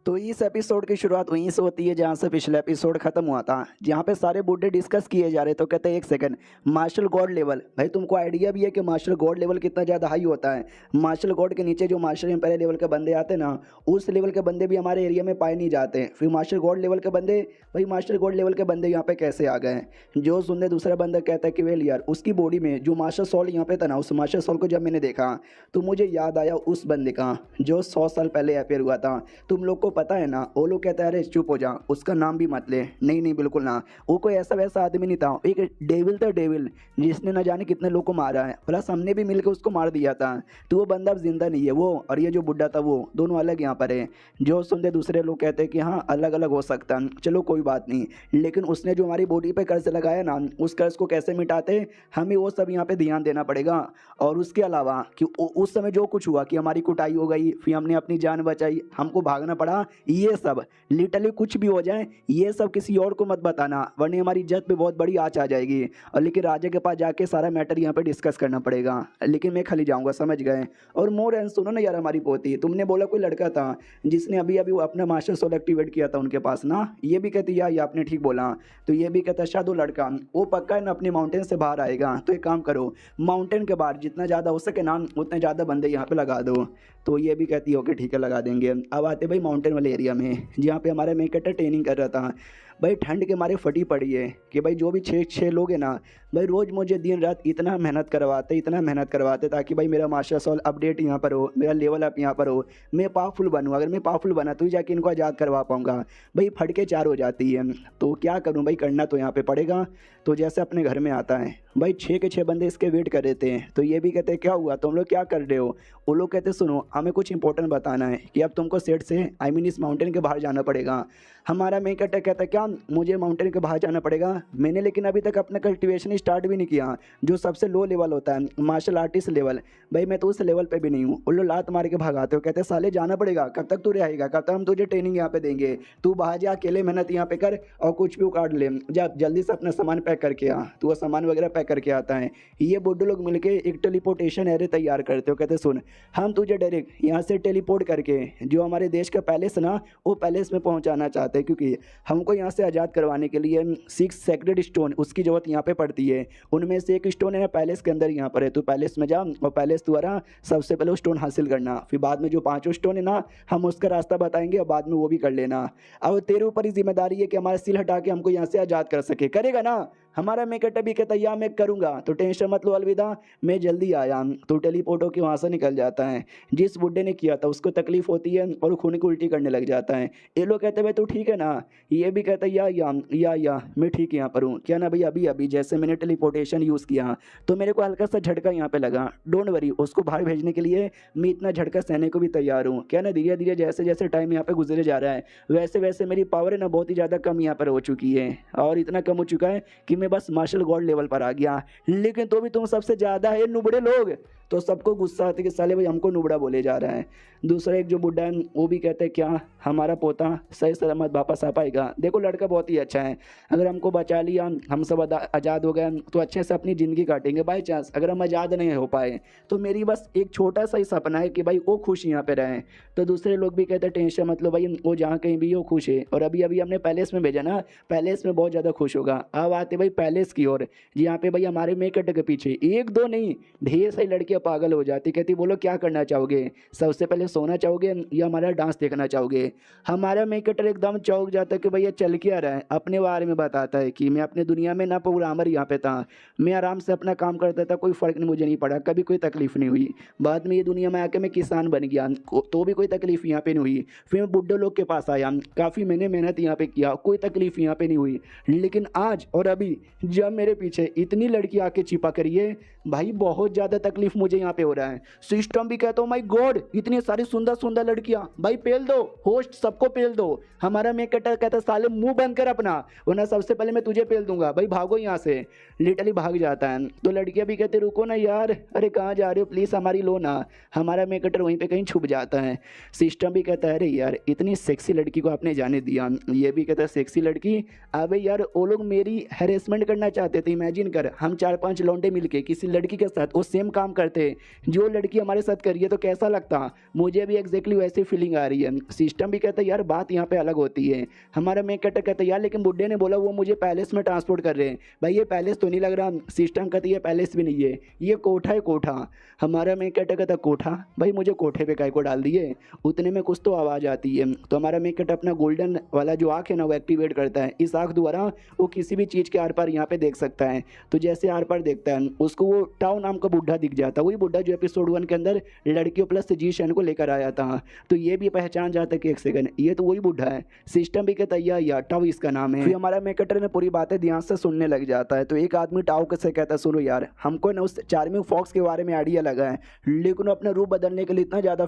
तो इस एपिसोड की शुरुआत वहीं से होती है जहाँ से पिछला एपिसोड खत्म हुआ था, जहाँ पे सारे बुड्ढे डिस्कस किए जा रहे। तो कहते हैं एक सेकंड मार्शल गॉड लेवल, भाई तुमको आइडिया भी है कि मार्शल गॉड लेवल कितना ज़्यादा हाई होता है। मार्शल गॉड के नीचे जो मार्शल एम्पायर लेवल के बंदे आते हैं ना उस लेवल के बंदे भी हमारे एरिया में पाए नहीं जाते। फिर मार्शल गॉड लेवल के बंदे, भाई मार्शल गॉड लेवल के बंदे यहाँ पे कैसे आ गए। जो सुनने दूसरा बंदा कहता है कि वेल यार उसकी बॉडी में जो मार्शल सोल यहाँ पे था ना, उस मार्शल सोल को जब मैंने देखा तो मुझे याद आया उस बंदे का जो 100 साल पहले अपेयर हुआ था। तुम लोग को पता है ना, वो लोग कहते हैं अरे चुप हो जा, उसका नाम भी मत ले। नहीं नहीं बिल्कुल ना, वो कोई ऐसा वैसा आदमी नहीं था, एक डेविल था, डेविल, जिसने न जाने कितने लोग को मारा है, प्लस हमने भी मिलकर उसको मार दिया था। तो वो बंदा अब जिंदा नहीं है, वो और ये जो बुढ़ा था वो दोनों अलग यहाँ पर है। जो सुनते दूसरे लोग कहते हैं कि हाँ अलग अलग हो सकता है, चलो कोई बात नहीं, लेकिन उसने जो हमारी बॉडी पे कर्ज लगाया ना, उस कर्ज को कैसे मिटाते हमें वो सब यहाँ पे ध्यान देना पड़ेगा। और उसके अलावा कि उस समय जो कुछ हुआ कि हमारी कुटाई हो गई, फिर हमने अपनी जान बचाई, हमको भागना पड़ा, ये सब लिटरली कुछ भी हो जाए ये सब किसी और को मत बताना, वरना हमारी इज्जत पे बहुत बड़ी आँच आ जाएगी। और लेकिन राजा के पास जाके सारा मैटर यहाँ पे डिस्कस करना पड़ेगा, लेकिन मैं खाली जाऊँगा, समझ गए। और मोर एंड सुनो ना यार, हमारी पोती, तुमने बोला कोई लड़का था जिसने अभी अभी वो अपना मास्टर सोल एक्टिवेट किया था उनके पास ना, ये भी कहती यार, ये आपने ठीक बोला। तो ये भी कहता शायद वो लड़का वो पक्का है ना अपनी माउंटेन से बाहर आएगा। तो एक काम करो, माउंटेन के बाहर जितना ज़्यादा हो सके ना उतने ज़्यादा बंदे यहाँ पे लगा दो। तो ये भी कहती है ओके ठीक है लगा देंगे। अब आते भाई माउंटेन वाले एरिया में जहाँ पे हमारा मेन कैरेक्टर ट्रेनिंग कर रहा था। भाई ठंड के मारे फटी पड़ी है कि भाई जो भी छः लोग हैं ना भाई, रोज़ मुझे दिन रात इतना मेहनत करवाते ताकि भाई मेरा मास्टर सोल अपडेट यहाँ पर हो, मेरा लेवल अप यहाँ पर हो, मैं पावरफुल बनूँ। अगर मैं पावरफुल बना तो ही जाके इनको आज़ाद करवा पाऊँगा। भाई फट के चार हो जाती है, तो क्या करूँ भाई, करना तो यहाँ पे पड़ेगा। तो जैसे अपने घर में आता है भाई 6 के 6 बंदे इसके वेट कर रहे थे। तो ये भी कहते हैं क्या हुआ तुम लोग क्या कर रहे हो। वो लोग कहते सुनो हमें कुछ इंपॉर्टेंट बताना है कि अब तुमको सेट से आई मीन इस माउंटेन के बाहर जाना पड़ेगा। हमारा मेन कैरेक्टर कहता है क्या मुझे माउंटेन के बाहर जाना पड़ेगा, मैंने लेकिन अभी तक अपना कल्टिवेशन स्टार्ट भी नहीं किया, जो सबसे लो लेवल होता है मार्शल आर्टिस्ट लेवल। भाई मैं तो उस लेवल पे भी नहीं हूँ। वो लोग लात मार के भगाते हो, कहते साले जाना पड़ेगा, कब तक तू रहेगा, कब तक हम तुझे ट्रेनिंग यहाँ पे देंगे, तू बाहर जा अकेले मेहनत यहाँ पे कर और कुछ भी उखाड़ ले, जा जल्दी से अपना सामान पैक करके आ। तो वो सामान वगैरह पैक करके आता है। ये बुड्ढे लोग मिलके एक टेलीपोर्टेशन एरे तैयार करते हो, कहते सुन हम तुझे डायरेक्ट यहाँ से टेलीपोर्ट करके जो हमारे देश का पैलेस ना वो पैलेस में पहुँचाना चाहते हैं, क्योंकि हमको यहाँ से आज़ाद करवाने के लिए 6 सेक्रेड स्टोन उसकी ज़रूरत यहाँ पे पड़ती है। उनमें से एक स्टोन है ना पैलेस के अंदर यहाँ पर है, तो पैलेस में जा और पैलेस द्वारा सबसे पहले वो स्टोन हासिल करना, फिर बाद में जो 5 स्टोन है ना हम उसका रास्ता बताएंगे और बाद में वो भी कर लेना। अब तेरे ऊपर ही जिम्मेदारी है कि हमारा सिल हटा के हमको यहाँ से आज़ाद कर सके, करेगा ना। हमारा मेकट भी कहता या मैं करूँगा, तो टेंशन मत लो अलविदा, मैं जल्दी आया। तो टेलीपोर्ट होकर वहाँ से निकल जाता है। जिस बुड्ढे ने किया था उसको तकलीफ होती है और खून की उल्टी करने लग जाता है। ये लोग कहते भाई तू ठीक है ना, ये भी कहता या मैं ठीक यहाँ पर हूँ, क्या ना भाई अभी अभी जैसे मैंने टेलीपोर्टेशन यूज़ किया तो मेरे को हल्का सा झटका यहाँ पे लगा, डोंट वरी उसको बाहर भेजने के लिए मैं इतना झटका सहने को भी तैयार हूँ। क्या ना धीरे धीरे जैसे जैसे टाइम यहाँ पे गुजरे जा रहा है वैसे वैसे मेरी पावर है ना बहुत ही ज़्यादा कम यहाँ पर हो चुकी है, और इतना कम हो चुका है कि मैं बस मार्शल गॉड लेवल पर आ गया। लेकिन तो भी तुम सबसे ज़्यादा है नुबड़े लोग, तो सबको गुस्सा आता है कि साले भाई हमको नुबड़ा बोले जा रहा है। दूसरा एक जो बुड्ढा है वो भी कहते हैं क्या हमारा पोता सही सलामत वापस आ पाएगा। देखो लड़का बहुत ही अच्छा है, अगर हमको बचा लिया हम सब आज़ाद हो गए तो अच्छे से अपनी ज़िंदगी काटेंगे। बाई चांस अगर हम आज़ाद नहीं हो पाए तो मेरी बस एक छोटा सा ही सपना है कि भाई वो खुश यहाँ पे रहें। तो दूसरे लोग भी कहते हैं टेंशन मतलब भाई वो जहाँ कहीं भी वो खुश है, और अभी अभी हमने पैलेस में भेजा ना, पैलेस में बहुत ज़्यादा खुश होगा। अब आते भाई पैलेस की ओर जहाँ पे भाई हमारे मेकट के पीछे एक दो नहीं ढेर सारी लड़कियाँ पागल हो जाती, कहती बोलो क्या करना चाहोगे, सबसे पहले सोना चाहोगे या हमारा डांस देखना चाहोगे। हमारा मेकटर एकदम चौंक जाता है कि भैया चल क्या रहा है, अपने बारे में बताता है कि मैं अपने दुनिया में ना प्रोग्रामर यहाँ पे था, मैं आराम से अपना काम करता था, कोई फ़र्क नहीं मुझे नहीं पड़ा, कभी कोई तकलीफ नहीं हुई। बाद में ये दुनिया में आके मैं किसान बन गया तो भी कोई तकलीफ यहाँ पे नहीं हुई। फिर मैं बुड्ढे लोग के पास आया, काफ़ी मैंने मेहनत यहाँ पे किया, कोई तकलीफ यहाँ पे नहीं हुई। लेकिन आज और अभी जब मेरे पीछे इतनी लड़की आके छिपा करिए भाई बहुत ज़्यादा तकलीफ मुझे यहाँ पे हो रहा है। सिस्टम भी कहता हूँ माय गॉड इतनी सारी सुंदर सुंदर लड़कियाँ, भाई पेल दो, होस्ट सबको पेल दो। हमारा मेकटर कहता साले मुंह बंद कर अपना, वरना सबसे पहले मैं तुझे पेल दूंगा, भाई भागो यहाँ से। लिटरली भाग जाता है। तो लड़कियाँ भी कहते रुको ना यार, अरे कहाँ जा रहे हो, प्लीज़ हमारी लो ना। हमारा मेकटर वहीं पे कहीं छुप जाता है। सिस्टम भी कहता है अरे यार इतनी सेक्सी लड़की को आपने जाने दिया। ये भी कहता है सेक्सी लड़की, अबे यार वो लोग मेरी हैरेसमेंट करना चाहते थे। इमेजिन कर हम 4-5 लौंडे मिलके किसी लड़की के साथ वो सेम काम करते जो लड़की हमारे साथ करिए तो कैसा लगता। मुझे भी एग्जैक्टली वैसी फीलिंग आ रही है। सिस्टम भी कहता है यार बात यहाँ पे अलग होती है। हमारा मेकटर कहता है यार लेकिन बुड्ढे ने बोला वो मुझे पैलेस में ट्रांसपोर्ट कर रहे हैं। भाई ये पैलेस तो नहीं लग रहा। सिस्टम कहता है ये पैलेस भी नहीं है, ये कोठा है कोठा। हमारा मेकटर कहता कोठा, भाई मुझे कोठे पे काय को डाल दिए। उतने में कुछ तो आवाज़ आती है, तो हमारा मेकटर अपना गोल्डन वाला जो आँख है ना वो एक्टिवेट करता है। इस आँख द्वारा वो किसी भी चीज़ के आर पार यहाँ पे देख सकता है। तो जैसे आर पार देखता है उसको वो टाओ नाम का बुढ़ा दिख जाता है, वही बुढ़ा जो एपिसोड 1 के अंदर लड़कियों प्लस जी शैन को लेकर आया था। तो ये भी पहचान जाता है कि एक सेकंड ये तो वही बुढ़ा है। सिस्टम भी कहता है या टाओ इसका नाम है। फिर हमारा मेकटर ने पूरी बातें ध्यान से सुनने लग जाता है। तो एक आदमी टाओ से कहता है सुनो यार, हमको ना उस चार्मिंग फॉक्स के बारे में आइडिया लगा है, लेकिन वो अपना रूप बदलने के लिए इतना ज़्यादा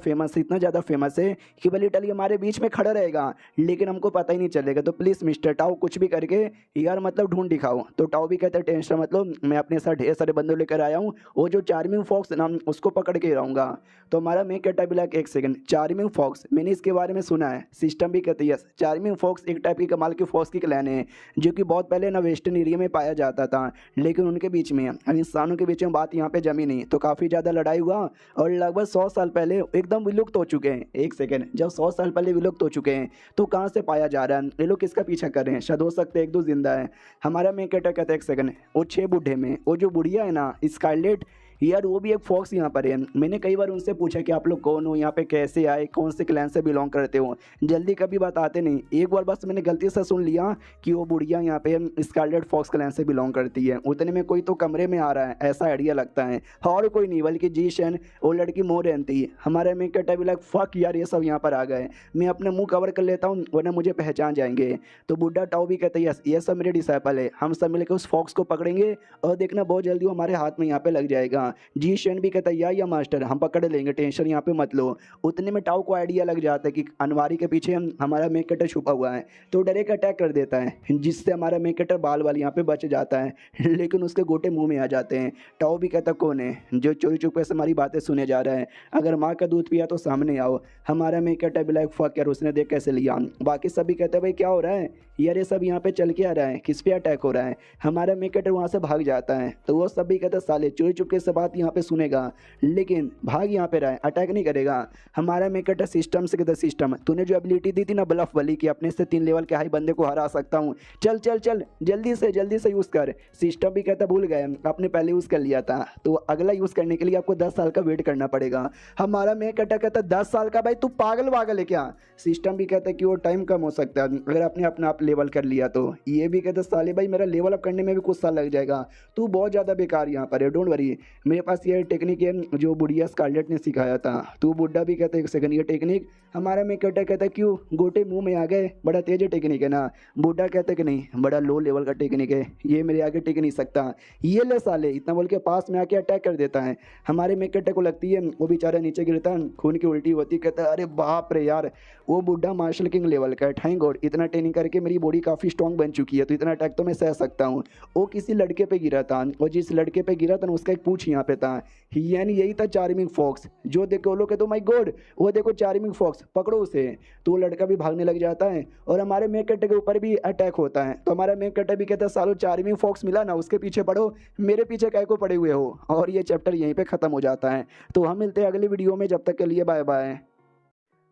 फेमस है कि भले लिटरली हमारे बीच में खड़ा रहेगा लेकिन हमको पता ही नहीं चलेगा। तो प्लीज़ मिस्टर टाओ कुछ भी करके यार मतलब ढूंढ दिखाओ। तो टाओ भी कहता है टेंशन मतलब मैं अपने साथ ढेर सारे बंदे लेकर आया हूँ, वो जो चार्मिंग फॉक्स नाम उसको पकड़ के रहूँगा। तो हमारा मैं कहता भी एक सेकंड चार्मिंग फॉक्स मैंने इसके बारे में सुना है। सिस्टम भी कहती है चार्मिंग फॉक्स एक टाइप की कमाल की फॉक्स की क्लैन है जो कि बहुत पहले ना वेस्टर्न एरिया में पाया जाता था, लेकिन उनके बीच में इंसानों के बीच में बात यहाँ पे जमी नहीं तो काफ़ी ज़्यादा लड़ाई हुआ और लगभग 100 साल पहले एकदम विलुप्त हो चुके हैं। एक सेकंड जब 100 साल पहले विलुप्त हो चुके हैं तो कहाँ से पाया जा रहा है, ये लोग किसका पीछा कर रहे हैं? शायद हो सकते हैं एक दो जिंदा है। हमारा मेन कैरेक्टर कहता है एक सेकंड वो 6 बूढ़े में वो जो बुढ़िया है ना स्कारलेट यार वो भी एक फॉक्स यहाँ पर है। मैंने कई बार उनसे पूछा कि आप लोग कौन हो, यहाँ पे कैसे आए, कौन से क्लैन से बिलोंग करते हो, जल्दी कभी बताते नहीं। एक बार बस मैंने गलती से सुन लिया कि वो बुढ़िया यहाँ पे स्कारलेट फॉक्स क्लैन से बिलोंग करती है। उतने में कोई तो कमरे में आ रहा है ऐसा आइडिया लगता है, और कोई नहीं बल्कि जी शैन वो लड़की मोरेन थी। हमारे में कहता भी फक यार ये सब यहाँ पर आ गए, मैं अपने मुँह कवर कर लेता हूँ वरना मुझे पहचान जाएंगे। तो बुढ़ा टाओ भी कहता है यस ये सब मेरे डिसाइपल है, हम सब मिलकर उस फॉक्स को पकड़ेंगे और देखना बहुत जल्दी वो हमारे हाथ में यहाँ पे लग जाएगा। जी शैन भी कहता है या मास्टर हम पकड़ लेंगे, टेंशन यहाँ पे मत लो। उतने में टाओ को आइडिया लग जाता है कि अनवारी के पीछे हमारा मेक कटर छुपा हुआ है, तो डायरेक्ट अटैक कर देता है जिससे हमारा मेक कटर बाल वाल यहाँ पे बच जाता है, लेकिन उसके गोटे मुंह में आ जाते हैं। टाओ भी कहता कौन है जो चोरी चुपके से हमारी बातें सुने जा रहा है, अगर माँ का दूध पिया तो सामने आओ। हमारा मेक कटर भी फक यार उसने देख कैसे लिया। बाकी सभी कहते हैं भाई क्या हो रहा है यार, ये सब यहाँ पे चल के आ रहा है, किस पे अटैक हो रहा है। हमारा मेक कटर वहाँ से भाग जाता है। तो वो सभी कहते हैं साले चोरी चुपके से बात यहाँ पे सुनेगा लेकिन भाग यहाँ पे रहा है, अटैक नहीं करेगा। हमारा मेक कटर सिस्टम से कहता सिस्टम तूने जो एबिलिटी दी थी ना ब्लफ वाली कि अपने से 3 लेवल के हाई बंदे को हरा सकता हूँ, चल चल चल जल्दी से यूज़ कर। सिस्टम भी कहता भूल गए आपने पहले यूज़ कर लिया था, तो अगला यूज़ करने के लिए आपको 10 साल का वेट करना पड़ेगा। हमारा मेक कटर कहता 10 साल का, भाई तू पागल है क्या। सिस्टम भी कहता है कि वो टाइम कम हो सकता है अगर आपने अपना आप लेवल कर लिया तो। ये भी कहता साले भाई मेरा लेवल अप करने में भी कुछ साल लग जाएगा, तू बहुत ज़्यादा बेकार यहाँ पर है, डोंट वरी मेरे पास ये टेक्निक है जो बुढ़िया स्कारलेट ने सिखाया था। तू बुढ़ा भी कहता है एक सेकंड ये टेक्निक हमारा मेक कटर कहता है क्यों गोटे मुंह में आ गए, बड़ा तेज टेक्निक है ना। बुढ़ा कहता है कि नहीं बड़ा लो लेवल का टेक्निक है, ये मेरे आगे टिक नहीं सकता, ये ले साले इतना बोल के पास में आके अटैक कर देता है। हमारे मेक कटर को लगती है वो बेचारा नीचे गिरता है, खून की उल्टी होती, कहता है अरे बाप रे यार वो बुढ़ा मार्शल किंग लेवल का है, थैंक गॉड इतना ट्रेनिंग करके मेरी बॉडी काफ़ी स्ट्रॉन्ग बन चुकी है तो इतना अटैक तो मैं सह सकता हूँ। वो किसी लड़के पे गिरा था और जिस लड़के पे गिरा था ना उसका एक पूछ यहाँ पे था, यानी यही था चार्मिंग फॉक्स। जो देखो वो लोग कहते माय गॉड वो देखो चार्मिंग फॉक्स पकड़ो उसे। तो वो लड़का भी भागने लग जाता है और हमारे मेक कटर के ऊपर भी अटैक होता है। तो हमारा मेक कटर भी कहता है सालो चार्मिंग फॉक्स मिला ना उसके पीछे पड़ो, मेरे पीछे काय को पड़े हुए हो। और ये चैप्टर यहीं पे ख़त्म हो जाता है। तो हम मिलते हैं अगली वीडियो में, जब तक के लिए बाय बाय।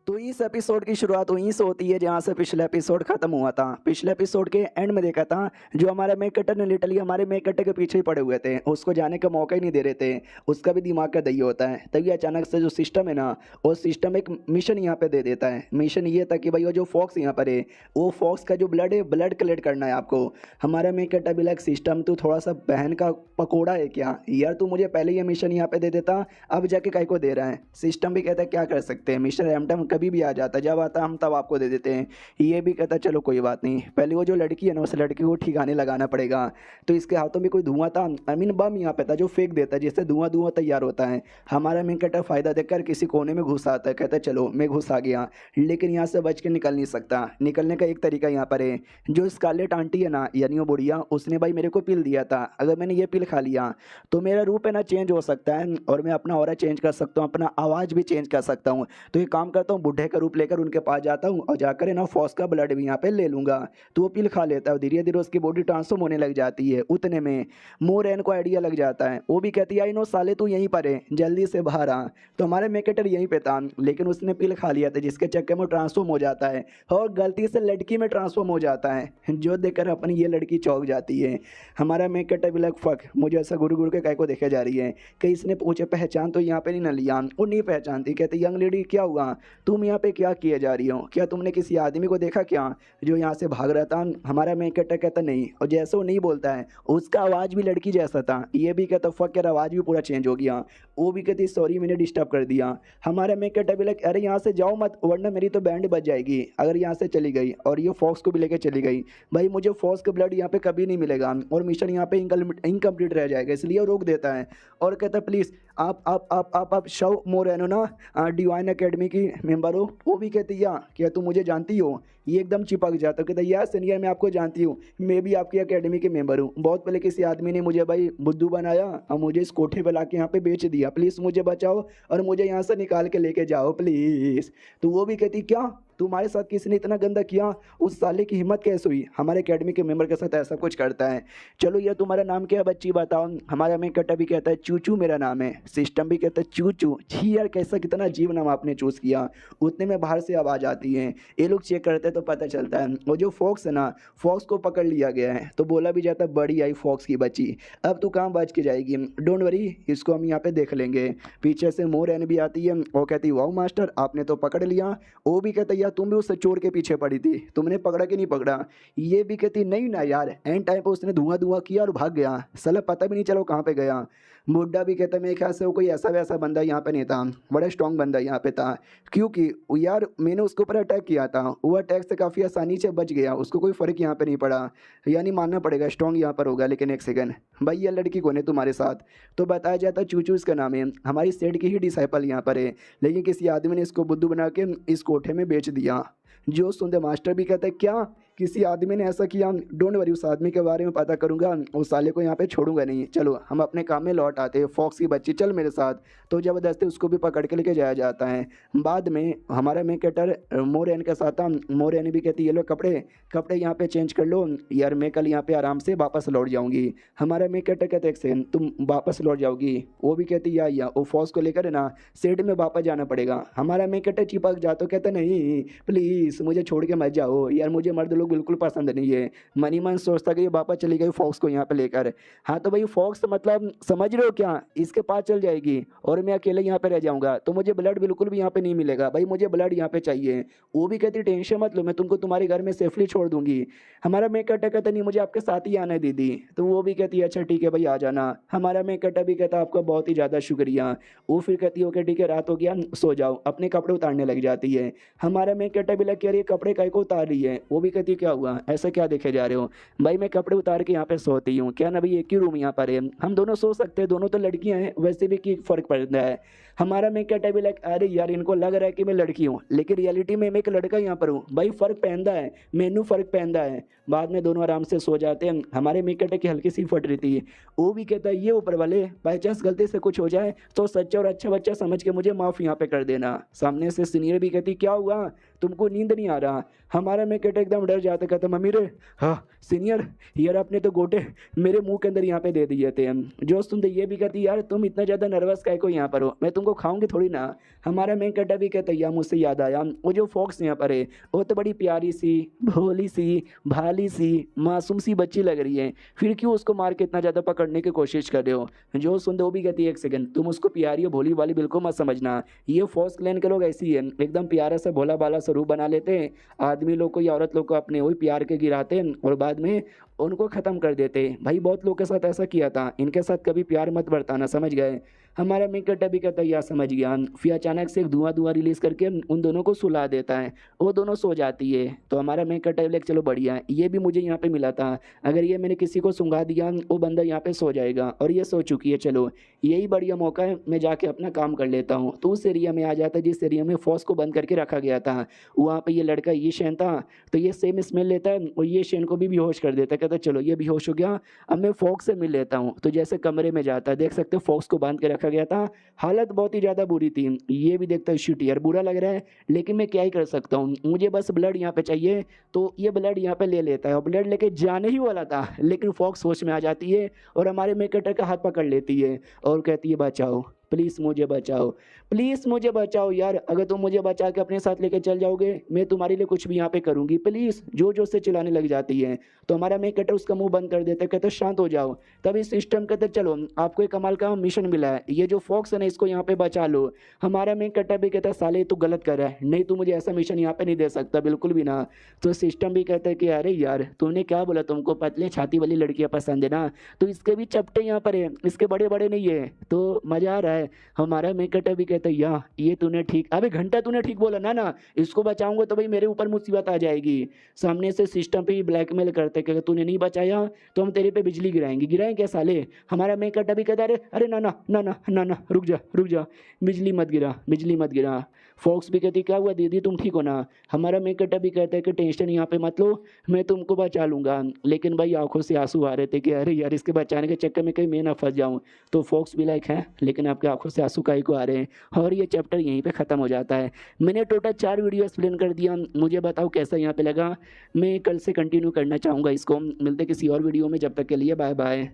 तो इस एपिसोड की शुरुआत वहीं से होती है जहाँ से पिछला एपिसोड खत्म हुआ था। पिछले एपिसोड के एंड में देखा था जो हमारा मेक कटर ने लिटरली हमारे मेक कटर के पीछे ही पड़े हुए थे, उसको जाने का मौका ही नहीं दे रहे थे, उसका भी दिमाग का दही होता है। तभी अचानक से जो सिस्टम है ना वो सिस्टम एक मिशन यहाँ पे दे देता है। मिशन ये था कि भाई वो जो फॉक्स यहाँ पर है वो फॉक्स का जो ब्लड है ब्लड कलेक्ट करना है आपको। हमारा मेक कटर भी सिस्टम तू थोड़ा सा बहन का पकौड़ा है क्या यार, तू मुझे पहले ये मिशन यहाँ पे दे देता, अब जाके काय को दे रहा है। सिस्टम भी कहता है क्या कर सकते हैं, मिशन रैमटम कभी भी आ जाता, जब आता हम तब आपको दे देते हैं। ये भी कहता चलो कोई बात नहीं, पहले वो जो लड़की है ना उस लड़की को ठिकाने लगाना पड़ेगा। तो इसके हाथों में कोई धुआं था, आई मीन बम यहाँ पे था जो फेंक देता है जिससे धुआं तैयार होता है। हमारा मेन कटर फायदा देखकर किसी कोने में घुस आता है, कहता है चलो मैं घुस आ गया, लेकिन यहाँ से बच के निकल नहीं सकता। निकलने का एक तरीका यहाँ पर है, जो स्कारलेट आंटी है ना यानी वो बुढ़िया उसने भाई मेरे को पिल दिया था, अगर मैंने ये पिल खा लिया तो मेरा रूप है ना चेंज हो सकता है और मैं अपना ऑरा चेंज कर सकता हूँ, अपना आवाज़ भी चेंज कर सकता हूँ। तो ये काम करता हूँ बुढ़े का रूप लेकर उनके पास जाता हूँ और जाकर है ना फॉक्स का ब्लड भी यहाँ पे ले लूँगा। तो वो पिल खा लेता है, धीरे धीरे उसकी बॉडी ट्रांसफॉर्म होने लग जाती है। उतने में मोरेन को आइडिया लग जाता है, वो भी कहती है आई नो साले तू यहीं पर है जल्दी से बाहर आ। तो हमारे मेकेटर यहीं पे था लेकिन उसने पिल खा लिया था जिसके चक्कर में ट्रांसफॉर्म हो जाता है और गलती से लड़की में ट्रांसफॉर्म हो जाता है, जो देखकर अपनी ये लड़की चौंक जाती है। हमारा मेकेटर भी लग फक मुझे ऐसा गुरु गुरु के काय को देखे जा रही है कि इसने पूछे पहचान तो यहाँ पे नहीं ना लिया, वो नहीं पहचानती। कहते यंग लेडी क्या हुआ तुम यहाँ पे क्या किए जा रही हो? क्या तुमने किसी आदमी को देखा क्या जो यहाँ से भाग रहा था? हमारा मेन कैरेक्टर कहता नहीं, और जैसे वो नहीं बोलता है उसका आवाज़ भी लड़की जैसा था। ये भी कहता फक यार, आवाज़ भी पूरा चेंज हो गया। वो भी कहती सॉरी मैंने डिस्टर्ब कर दिया। हमारा मेन कैरेक्टर भी लाइक अरे यहाँ से जाओ मत वरना मेरी तो बैंड बज जाएगी अगर यहाँ से चली गई, और ये फॉक्स को भी लेकर चली गई। भाई मुझे फॉक्स का ब्लड यहाँ पे कभी नहीं मिलेगा और मिशन यहाँ पे इनकम्प्लीट रह जाएगा, इसलिए वो रोक देता है और कहता प्लीज़ आप शव मोरेनो ना डिवाइन एकेडमी की मेंबर हो? वो भी कहती या क्या तुम मुझे जानती हो? ये एकदम चिपक जाता, कहता यार सीनियर मैं आपको जानती हूँ, मैं भी आपकी एकेडमी के मेंबर हूँ। बहुत पहले किसी आदमी ने मुझे भाई बुद्धू बनाया और मुझे इस कोठे पे लाके यहाँ पे बेच दिया, प्लीज़ मुझे बचाओ और मुझे यहाँ से निकाल के लेके जाओ प्लीज़। तो वो भी कहती क्या तुम्हारे साथ किसी ने इतना गंदा किया? उस साले की हिम्मत कैसे हुई हमारे एकेडमी के मेंबर के साथ ऐसा कुछ करता है? चलो ये तुम्हारा नाम क्या है बच्ची बताओ? हमारा मेन कैरेक्टर भी कहता है चूचू मेरा नाम है। सिस्टम भी कहता है चूचू। छी यार कैसा कितना अजीब नाम आपने चूज़ किया। उतने में बाहर से आवाज़ आती है, ये लोग चेक करते हैं तो पता चलता है वो जो फॉक्स है ना, फॉक्स को पकड़ लिया गया है। तो बोला भी जाता है बड़ी आई फॉक्स की बच्ची, अब तू कहाँ बच के जाएगी, डोंट वरी इसको हम यहाँ पे देख लेंगे। पीछे से मोरैन भी आती है, वो कहती वाओ मास्टर आपने तो पकड़ लिया। वो भी कहता यार तुम भी उससे चोर के पीछे पड़ी थी, तुमने पकड़ा कि नहीं पकड़ा? ये भी कहती नहीं ना यार, एंड टाइम पे उसने धुआं किया और भाग गया, साला पता भी नहीं चला वो कहाँ पे गया। मुड्डा भी कहता मेरे ख्याल से वो कोई ऐसा वैसा बंदा यहाँ पे नहीं था, बड़ा स्ट्रॉन्ग बंदा यहाँ पे था, क्योंकि यार मैंने उसके ऊपर अटैक किया था, वो अटैक से काफ़ी आसानी से बच गया, उसको कोई फ़र्क यहाँ पे नहीं पड़ा। यानी मानना पड़ेगा स्ट्रॉन्ग यहाँ पर होगा। लेकिन एक सेकंड भाई ये लड़की कौन है तुम्हारे साथ? तो बताया जाता है चूचू इसका नाम है, हमारी सेठ की ही डिसाइपल यहाँ पर है, लेकिन किसी आदमी ने इसको बुद्धू बना के इस कोठे में बेच दिया। जो सुनते मास्टर भी कहते हैं क्या किसी आदमी ने ऐसा किया? डोंट वरी उस आदमी के बारे में पता करूंगा, उस साले को यहाँ पे छोड़ूंगा नहीं। चलो हम अपने काम में लौट आते हैं। फॉक्स की बच्ची चल मेरे साथ, तो ज़बरदस्ती उसको भी पकड़ के लेके जाया जाता है। बाद में हमारा मेन कैरेक्टर मोरैन के साथ था। मोरैन भी कहती है ये लो कपड़े यहाँ पे चेंज कर लो यार, मैं कल यहाँ पे आराम से वापस लौट जाऊँगी। हमारा मेन कैरेक्टर कहते एक सेकंड तुम वापस लौट जाओगी? वो भी कहती या वो फॉक्स को लेकर है ना सेट में वापस जाना पड़ेगा। हमारा मेन कैरेक्टर चिपक जाता, कहता नहीं प्लीज़ मुझे छोड़ के मत जाओ यार, मुझे मर्द लोग बिल्कुल पसंद नहीं है। मनी मन सोचता कि ये वापस चली गई फॉक्स को यहाँ पे लेकर। हाँ तो भाई फॉक्स मतलब समझ रहे हो क्या, इसके पास चल जाएगी और मैं अकेले यहाँ पे रह जाऊँगा, तो मुझे ब्लड बिल्कुल भी यहाँ पे नहीं मिलेगा। भाई मुझे ब्लड यहाँ पे चाहिए। वो भी कहती टेंशन मत लो, मैं तुमको तुम्हारे घर में सेफली छोड़ दूंगी। हमारा मेन कैरेक्टर कहता नहीं मुझे आपके साथ ही आना है दीदी। तो वो भी कहती है अच्छा ठीक है भाई आ जाना। हमारा मेन कैरेक्टर भी कहता आपका बहुत ही ज़्यादा शुक्रिया। वो फिर कहती है ओके ठीक है रात हो गया सो जाओ, अपने कपड़े उतारने लग जाती है। हमारा मेन कैरेक्टर भी लग ये कपड़े काय को उतार रही है? वो भी कहती है क्या हुआ, ऐसा क्या देखे जा रहे हो? भाई मैं कपड़े उतार के यहाँ पे सोती हूँ, क्या ना भाई एक ही रूम यहाँ पर है, हम दोनों सो सकते हैं, दोनों तो लड़कियाँ हैं, वैसे भी की फर्क पड़ता है। हमारा मैं कहता भी लाइक अरे यार इनको लग रहा है कि मैं लड़की हूँ, लेकिन रियलिटी में मैं एक लड़का यहाँ पर हूँ। भाई फर्क पहनता है, मैनू फर्क पहनता है। बाद में दोनों आराम से सो जाते हैं। हमारे मेक कहते की हल्की सी फट रही थी। वो भी कहता है ये ऊपर वाले बाई चांस गलती से कुछ हो जाए तो सच्चा और अच्छा बच्चा समझ के मुझे माफ़ यहाँ पे कर देना। सामने से सीनियर भी कहती क्या हुआ तुमको नींद नहीं आ रहा? हमारा मैं कहते एकदम डर जाता, कहता मम्मी रे हाँ सीनियर यार आपने तो गोटे मेरे मुंह के अंदर यहाँ पे दे दिए थे। जो सुनते ये भी कहती यार तुम इतना ज़्यादा नर्वस काय को यहाँ पर हो, मैं तुमको खाऊंगी थोड़ी ना। हमारा मैं कहता भी कहता यार मुझसे याद आया वो जो फॉक्स यहाँ पर है वो तो बड़ी प्यारी सी भोली सी भाली सी मासूम सी बच्ची लग रही है, फिर क्यों उसको मार के इतना ज़्यादा पकड़ने की कोशिश कर रहे हो? जो सुनते वो भी कहती है एक सेकंड तुम उसको प्यारी और भोली वाली बिल्कुल मत समझना, ये फॉक्स क्लैन के लोग ऐसी है एकदम प्यारा सा भोला बाला स्वरूप बना लेते हैं, आदमी लोग को या औरत लोग को अपने वही प्यार के गिराते हैं और बाद में उनको ख़त्म कर देते। भाई बहुत लोग के साथ ऐसा किया था, इनके साथ कभी प्यार मत बरताना, समझ गए? हमारा मिकटा भी कहता है या समझ गया। फिर अचानक से एक धुआं रिलीज करके उन दोनों को सुला देता है, वो दोनों सो जाती है। तो हमारा मिकटा भी चलो बढ़िया है, ये भी मुझे यहाँ पे मिला था, अगर ये मैंने किसी को सुंघा दिया वो बंदा यहाँ पे सो जाएगा, और ये सो चुकी है, चलो यही बढ़िया मौका है, मैं जाके अपना काम कर लेता हूँ। तो उस एरिया में आ जाता है जिस एरिया में फॉस को बंद करके रखा गया था। वहाँ पे ये लड़का ये शेन था, तो ये सेम स्मेल लेता है और ये शेन को भी बेहोश कर देता है। कहता है चलो ये बेहोश हो गया, अब मैं फॉक्स से मिल लेता हूँ। तो जैसे कमरे में जाता है, देख सकते हो फॉक्स को बांध के रखा गया था, हालत बहुत ही ज़्यादा बुरी थी। ये भी देखता है शिट यार बुरा लग रहा है, लेकिन मैं क्या ही कर सकता हूँ, मुझे बस ब्लड यहाँ पे चाहिए। तो ये ब्लड यहाँ पे ले लेता है और ब्लड लेके जाने ही वाला था, लेकिन फॉक्स होश में आ जाती है और हमारे मेकटर का हाथ पकड़ लेती है और कहती है बचाओ। प्लीज़ मुझे बचाओ, प्लीज़ मुझे बचाओ यार, अगर तुम मुझे बचा के अपने साथ लेके चल जाओगे, मैं तुम्हारे लिए कुछ भी यहाँ पे करूँगी, प्लीज़। ज़ोर-ज़ोर से चिल्लाने लग जाती है। तो हमारा मेन कैरेक्टर उसका मुँह बंद कर देता है, कहता है शांत हो जाओ। तभी सिस्टम कहता है चलो आपको एक कमाल का मिशन मिला है, ये जो फॉक्स है ना इसको यहाँ पे बचा लो। हमारा मेन कैरेक्टर भी कहता है साले तू गलत कर रहा है, नहीं तू मुझे ऐसा मिशन यहाँ पे नहीं दे सकता, बिल्कुल भी ना। तो सिस्टम भी कहता है कि अरे यार तूने क्या बोला, तुमको पतले छाती वाली लड़कियाँ पसंद है ना, तो इसके भी चपटे यहाँ पर है, इसके बड़े-बड़े नहीं है। तो मज़ा आ रहा है। हमारा मेन कैरेक्टर भी कहता है या ये तूने ठीक, अबे घंटा तूने ठीक बोला ना, इसको बचाऊँगा तो भाई मेरे ऊपर मुसीबत आ जाएगी। सामने से सिस्टम पे ही ब्लैकमेल करते हैं कि अगर तूने नहीं बचाया तो हम तेरे पे बिजली गिराएँगे। गिराएँ क्या साले? हमारा मेन कैरेक्टर भी कहता है अरे अरे ना, ना, ना, ना, ना, ना, रुक जा, बिजली मत गिरा, बिजली मत गिरा। फॉक्स भी कहती है क्या हुआ दीदी तुम ठीक हो ना? हमारा मेन कैरेक्टर भी कहता है कि टेंशन यहाँ पे मत लो, मैं तुमको बचा लूँगा। लेकिन भाई आँखों से आँसू आ रहे थे कि अरे यार इसके बचाने के चक्कर में कहीं मैं ना फँस जाऊँ। तो फॉक्स भी लाइक है लेकिन आपकी आँखों से आँसू काहे को आ रहे हैं? और ये चैप्टर यहीं पे ख़त्म हो जाता है। मैंने टोटल 4 वीडियो एक्सप्लेन कर दिया। मुझे बताओ कैसा यहाँ पे लगा? मैं कल से कंटिन्यू करना चाहूँगा इसको। मिलते हैं किसी और वीडियो में, जब तक के लिए बाय बाय।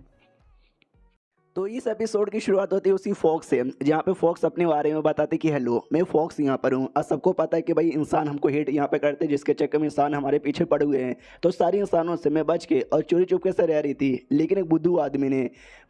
तो इस एपिसोड की शुरुआत होती है उसी फॉक्स से, जहाँ पे फॉक्स अपने बारे में बताते कि हेलो मैं फॉक्स यहाँ पर हूँ। और सबको पता है कि भाई इंसान हमको हेट यहाँ पे करते हैं, जिसके चक्कर में इंसान हमारे पीछे पड़े हुए हैं। तो सारे इंसानों से मैं बच के और चोरी चुपके से रह रही थी, लेकिन एक बुद्धू आदमी ने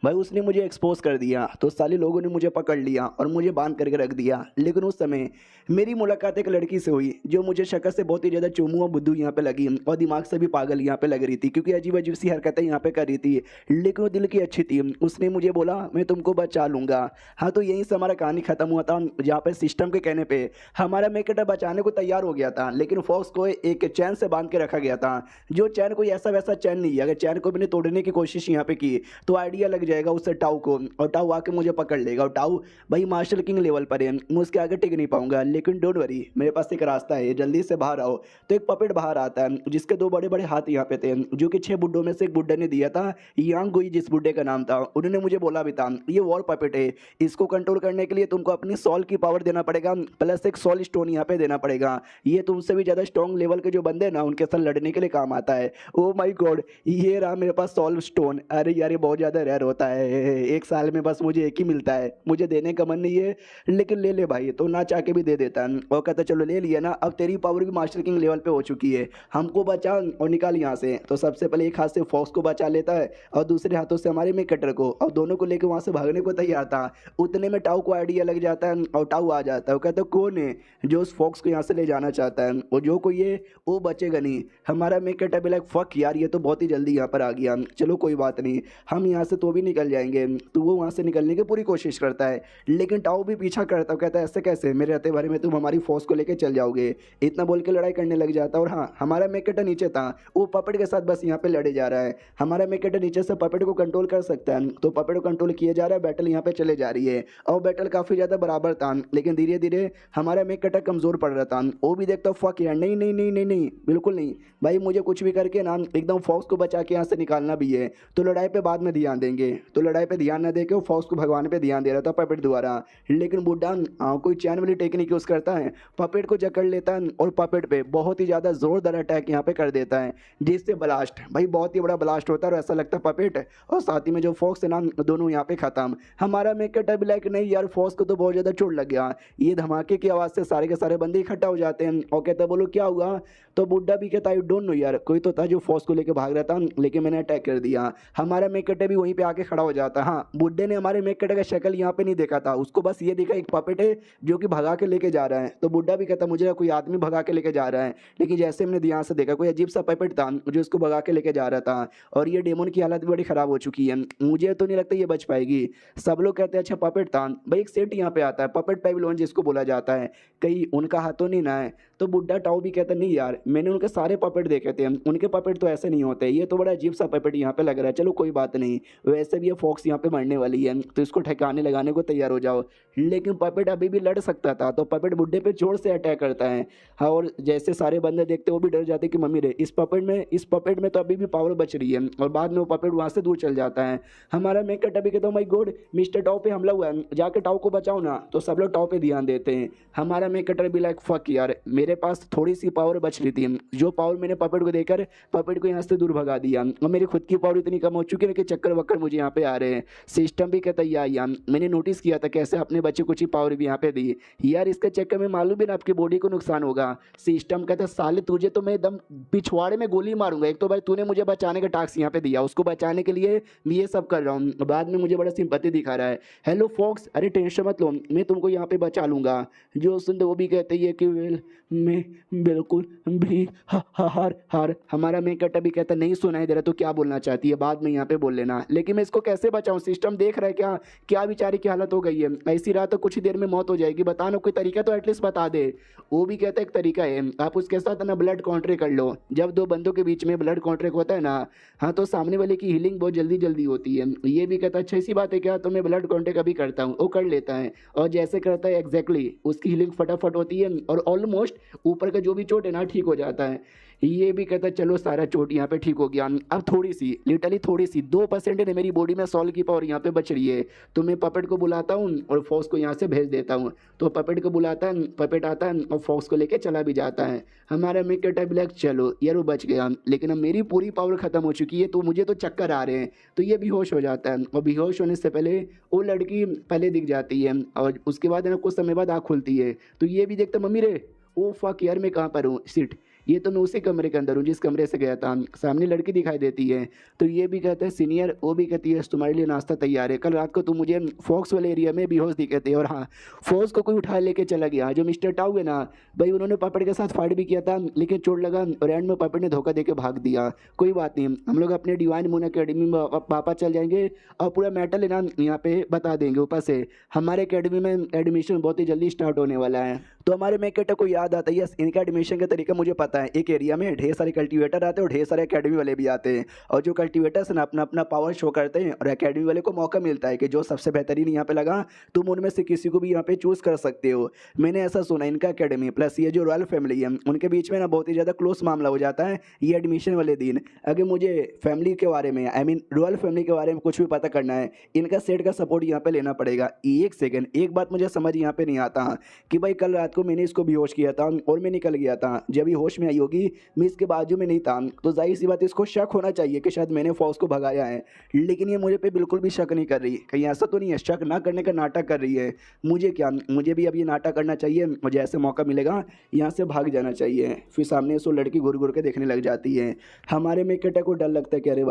भाई उसने मुझे एक्सपोज कर दिया। तो सारे लोगों ने मुझे पकड़ लिया और मुझे बांध करके रख दिया। लेकिन उस समय मेरी मुलाकात एक लड़की से हुई जो मुझे शक्ल से बहुत ही ज़्यादा चुमू और बुद्धू यहाँ पे लगी और दिमाग से भी पागल यहाँ पे लग रही थी, क्योंकि अजीब अजीब सी हरकतें यहाँ पे कर रही थी। लेकिन वो दिल की अच्छी थी। उसने मुझे बोला मैं तुमको बचा लूँगा। हाँ, तो यहीं से हमारा कहानी ख़त्म हुआ था, जहाँ पे सिस्टम के कहने पे हमारा मेकअप बचाने को तैयार हो गया था, लेकिन फॉक्स को एक चैन से बांध के रखा गया था। जो चैन कोई ऐसा वैसा चैन नहीं है। अगर चैन को मैंने तोड़ने की कोशिश यहाँ पे की तो आइडिया लग जाएगा उससे टाऊ को, और टाऊ आके मुझे पकड़ लेगा। और टाऊ भाई मार्शल किंग लेवल पर है, मैं उसके आगे टिक नहीं पाऊंगा। लेकिन डोंट वरी, मेरे पास एक रास्ता है, जल्दी से बाहर आओ। तो एक पपेट बाहर आता है जिसके 2 बड़े बड़े हाथ यहाँ पे थे, जो कि 6 बुड्ढों में से एक बुड्ढे ने दिया था। यांग गुई जिस बुड्ढे का नाम था, उन्होंने मुझे बोला भी था ये वॉर पपेट है, इसको कंट्रोल करने के लिए तुमको अपनी सॉल की पावर देना पड़ेगा, प्लस एक सॉल स्टोन यहाँ पे देना पड़ेगा। ये तुमसे भी ज़्यादा स्ट्रॉन्ग लेवल के जो बंदे हैं ना उनके साथ लड़ने के लिए काम आता है। ओ माय गॉड, ये रहा मेरे पास सॉल स्टोन। अरे यार ये बहुत ज़्यादा रेयर होता है, एक साल में बस मुझे एक ही मिलता है। मुझे देने का मन नहीं है लेकिन ले ले भाई, तो ना चाह के भी दे देता है। और कहता चलो ले लिया ना, अब तेरी पावर भी मास्टर किंग लेवल पे हो चुकी है, हमको बचा और निकाल यहाँ से। तो सबसे पहले एक हाथ से फॉक्स को बचा लेता है और दूसरे हाथों से हमारे में कटर को, और दोनों को लेकर वहाँ से भागने को तैयार था। उतने में टाऊ को आइडिया लग जाता है और टाऊ आ जाता है। वो कहता है कौन है जो उस फॉक्स को यहाँ से ले जाना चाहता है, और जो कोई है वो बचेगा नहीं। हमारा मेक कटर भी लाइक फक यार ये तो बहुत ही जल्दी यहाँ पर आ गया, चलो कोई बात नहीं, हम यहाँ से तो भी निकल जाएंगे। तो वो वहाँ से निकलने की पूरी कोशिश करता है, लेकिन टाऊ भी पीछा करता है। कहता है ऐसे कैसे, मेरे रहते बारे में तुम हमारी फौज को लेकर चल जाओगे, इतना बोल के लड़ाई करने लग जाता है। और हाँ, हमारा मेक कटर नीचे था, वो पपेट के साथ बस यहाँ पे लड़े जा रहा है। हमारा मेक कटर नीचे से पपेट को कंट्रोल कर सकता है, तो पपेट को कंट्रोल किया जा रहा है, बैटल यहाँ पे चले जा रही है। और बैटल काफ़ी ज़्यादा बराबर था, लेकिन धीरे धीरे हमारा मेक कटर कमज़ोर पड़ रहा था। वो भी देखता फक यार, नहीं नहीं नहीं नहीं नहीं बिल्कुल नहीं भाई, मुझे कुछ भी करके ना एकदम फौज को बचा के यहाँ से निकालना भी है। तो लड़ाई पे बाद में ध्यान देंगे। तो लड़ाई पे ध्यान न देके वो फौज को भगवान पे ध्यान दे रहा था पपेट द्वारा। लेकिन बुड्ढा कोई चैन वाली टेक्निक यूज़ करता है, पपेट को जकड़ लेता है और पपेट पे बहुत ही ज़्यादा ज़ोरदार अटैक यहाँ पे कर देता है, जिससे ब्लास्ट भाई बहुत ही बड़ा ब्लास्ट होता है। और ऐसा लगता है पपेट और साथ ही में जो फॉक्स है ना दोनों यहाँ पे ख़त्म। हमारा मेक कटर भी लाइक नहीं यार फॉक्स को तो बहुत ज़्यादा चोट लग गया। ये धमाके की आवाज़ से सारे के सारे बंदे इकट्ठा हो जाते हैं और कहते हैं बोलो क्या हुआ। तो बुड्ढा भी कहता आई डोंट नो यार, कोई तो था जो फॉक्स को लेकर भाग रहा था, लेकिन मैंने अटैक कर दिया। हमारा मेक कटर भी वहीं पे आके खड़ा हो जाता है। हाँ, बुड्ढे ने हमारे मेक कटर का शक्ल यहाँ पे नहीं देखा था, उसको बस ये दिखा एक पपेट है जो कि भगा के लेके जा रहा है। तो बुड्ढा भी कहता मुझे कोई आदमी भगा के लेके जा रहा है, लेकिन जैसे मैंने ध्यान से देखा कोई अजीब सा पपेट था जो उसको भगा के लेके जा रहा था। और ये डेमन की हालत भी बड़ी ख़राब हो चुकी है, मुझे तो नहीं लगता ये बच पाएगी। सब लोग कहते हैं अच्छा पपेट था भाई। एक सेट यहाँ पे आता है पपेट पेविलियन जिसको बोला जाता है, कहीं उनका हाथ तो नहीं ना है। तो बुड्ढा टाऊ भी कहता नहीं यार मैंने उनके सारे पपेट देखे थे, उनके पपेट तो ऐसे नहीं होते, ये तो बड़ा अजीब सा पपेट यहाँ पे लग रहा है। चलो कोई बात नहीं, वैसे भी ये फॉक्स यहाँ पे मरने वाली है, तो इसको ठिकाने लगाने को तैयार हो जाओ। लेकिन पपेट अभी भी लड़ सकता था, तो पपेट बुड्ढे पे जोर से अटैक करता है। हाँ, और जैसे सारे बंदे देखते वो भी डर जाते कि मम्मी रे इस पपेट में तो अभी भी पावर बच रही है, और बाद में वो पपेट वहाँ से दूर चल जाता है। हमारा मेक कट अभी कहता हूँ माई गॉड मिस्टर टाओ पे हमला हुआ है, जाके टाओ को बचाओ ना। तो सब लोग टाओ पे ध्यान देते हैं। हमारा मैं कटर भी लाइक फक यार, मेरे पास थोड़ी सी पावर बच रही थी, जो पावर मैंने पपेट को देकर पपेट को यहाँ से दूर भगा दिया, और मेरी खुद की पावर इतनी कम हो चुकी है कि चक्कर वक्कर मुझे यहाँ पे आ रहे हैं। सिस्टम भी कहता है यार मैंने नोटिस किया था कैसे अपने बच्चे कुछ ही पावर भी यहाँ पे दी यार, इसके चक्कर में मालूम भी ना आपकी बॉडी को नुकसान होगा। सिस्टम कहता है साले तुझे तो मैं एकदम पिछवाड़े में गोली मारूंगा, एक तो भाई तूने मुझे बचाने का टास्क यहाँ पे दिया, उसको बचाने के लिए मैं ये सब कर रहा हूँ, बाद में मुझे बड़ा सिंपैथी दिखा रहा है। हेलो फॉक्स, अरे टेंशन मत लो, मैं तुमको यहाँ पे बचा लूंगा। जो सुनते वो भी कहते हैं कि वेल मैं बिल्कुल भी हार हार। हमारा मैं कटा भी कहता नहीं सुनाई दे रहा तो क्या बोलना चाहती है, बाद में यहाँ पे बोल लेना। लेकिन मैं इसको कैसे बचाऊं, सिस्टम देख रहा है क्या क्या बेचारी की हालत हो गई है, ऐसी रहा तो कुछ ही देर में मौत हो जाएगी, बता ना कोई तरीका तो एटलीस्ट बता दे। वो भी कहता है एक तरीका है, आप उसके साथ ना ब्लड कॉन्ट्रैक्ट कर लो। जब दो बंदों के बीच में ब्लड कॉन्ट्रैक्ट होता है ना, हाँ तो सामने वाले की हीलिंग बहुत जल्दी जल्दी होती है। ये भी कहता है अच्छा ऐसी बात है क्या, तो मैं ब्लड कॉन्ट्रैक्ट अभी करता हूँ। वो कर लेता है और जैसे करता है एग्जैक्टली उसकी हीलिंग फटाफट होती है और ऑलमोस्ट ऊपर का जो भी चोट है ना ठीक हो जाता है। ये भी कहता है चलो सारा चोट यहाँ पे ठीक हो गया, अब थोड़ी सी लिटरली थोड़ी सी 2% है मेरी बॉडी में सॉल की पावर यहाँ पे बच रही है। तो मैं पपेट को बुलाता हूँ और फॉक्स को यहाँ से भेज देता हूँ। तो पपेट को बुलाता है, पपेट आता है और फॉक्स को लेके चला भी जाता है। हमारा मिक कहता है ब्लैक चलो यार वो बच गया, लेकिन अब मेरी पूरी पावर खत्म हो चुकी है तो मुझे तो चक्कर आ रहे हैं। तो ये बेहोश हो जाता है और बेहोश होने से पहले वो लड़की पहले दिख जाती है और उसके बाद है ना कुछ समय बाद आँख खुलती है। तो ये भी देखता मम्मी रे ओ फक यार मैं कहाँ पर हूँ, सिट ये तो मैं उसी कमरे के अंदर हूँ जिस कमरे से गया था। सामने लड़की दिखाई देती है। तो ये भी कहता है सीनियर, वो भी कहती है तुम्हारे लिए नाश्ता तैयार है, कल रात को तुम मुझे फॉक्स वाले एरिया में बेहोश दिखे थे और हाँ फॉक्स को कोई उठा लेके चला गया। जो मिस्टर टाउ है ना भाई, उन्होंने पपेट के साथ फाइट भी किया था लेकिन चोट लगा और एंड में पपेट ने धोखा देके भाग दिया। कोई बात नहीं, हम लोग अपने डिवाइन मून अकेडमी में वापस चल जाएंगे और पूरा मैटर है ना यहाँ पे बता देंगे। ऊपर से हमारे अकेडमी में एडमिशन बहुत ही जल्दी स्टार्ट होने वाला है। तो हमारे मैकेटर को याद आता है यस इनका एडमिशन का तरीका मुझे पता है। एक एरिया में ढेर सारे कल्टीवेटर आते हैं और ढेर सारे एकेडमी वाले भी आते हैं, और जो कल्टीवेटर्स ना अपना अपना पावर शो करते हैं और एकेडमी वाले को मौका मिलता है कि जो सबसे बेहतरीन यहाँ पे लगा तुम उनमें से किसी को भी यहाँ पे चूज कर सकते हो। मैंने ऐसा सुना इनका एकेडमी प्लस ये जो रॉयल फैमिली है उनके बीच में ना बहुत ही ज़्यादा क्लोज मामला हो जाता है ये एडमिशन वाले दिन। अगर मुझे फैमिली के बारे में आई मीन रॉयल फैमिली के बारे में कुछ भी पता करना है, इनका सेट का सपोर्ट यहाँ पे लेना पड़ेगा। एक सेकंड, एक बात मुझे समझ यहाँ पे नहीं आता कि भाई कल रात को मैंने इसको बेहोश किया था और मैं निकल गया था, जब ये होश में आई होगी मैं इसके बाजू में नहीं था, तो जाहिर सी बात इसको शक होना चाहिए कि शायद मैंने फॉक्स को भगाया है। लेकिन ये मुझे पे बिल्कुल भी शक नहीं कर रही, कहीं ऐसा तो नहीं है शक ना करने का नाटक कर रही है। मुझे क्या, मुझे भी अब ये नाटक करना चाहिए, मुझे ऐसे मौका मिलेगा यहाँ से भाग जाना चाहिए। फिर सामने से वो लड़की घुर घुर के देखने लग जाती है। हमारे मेकेटर को डर लगता है कि अरे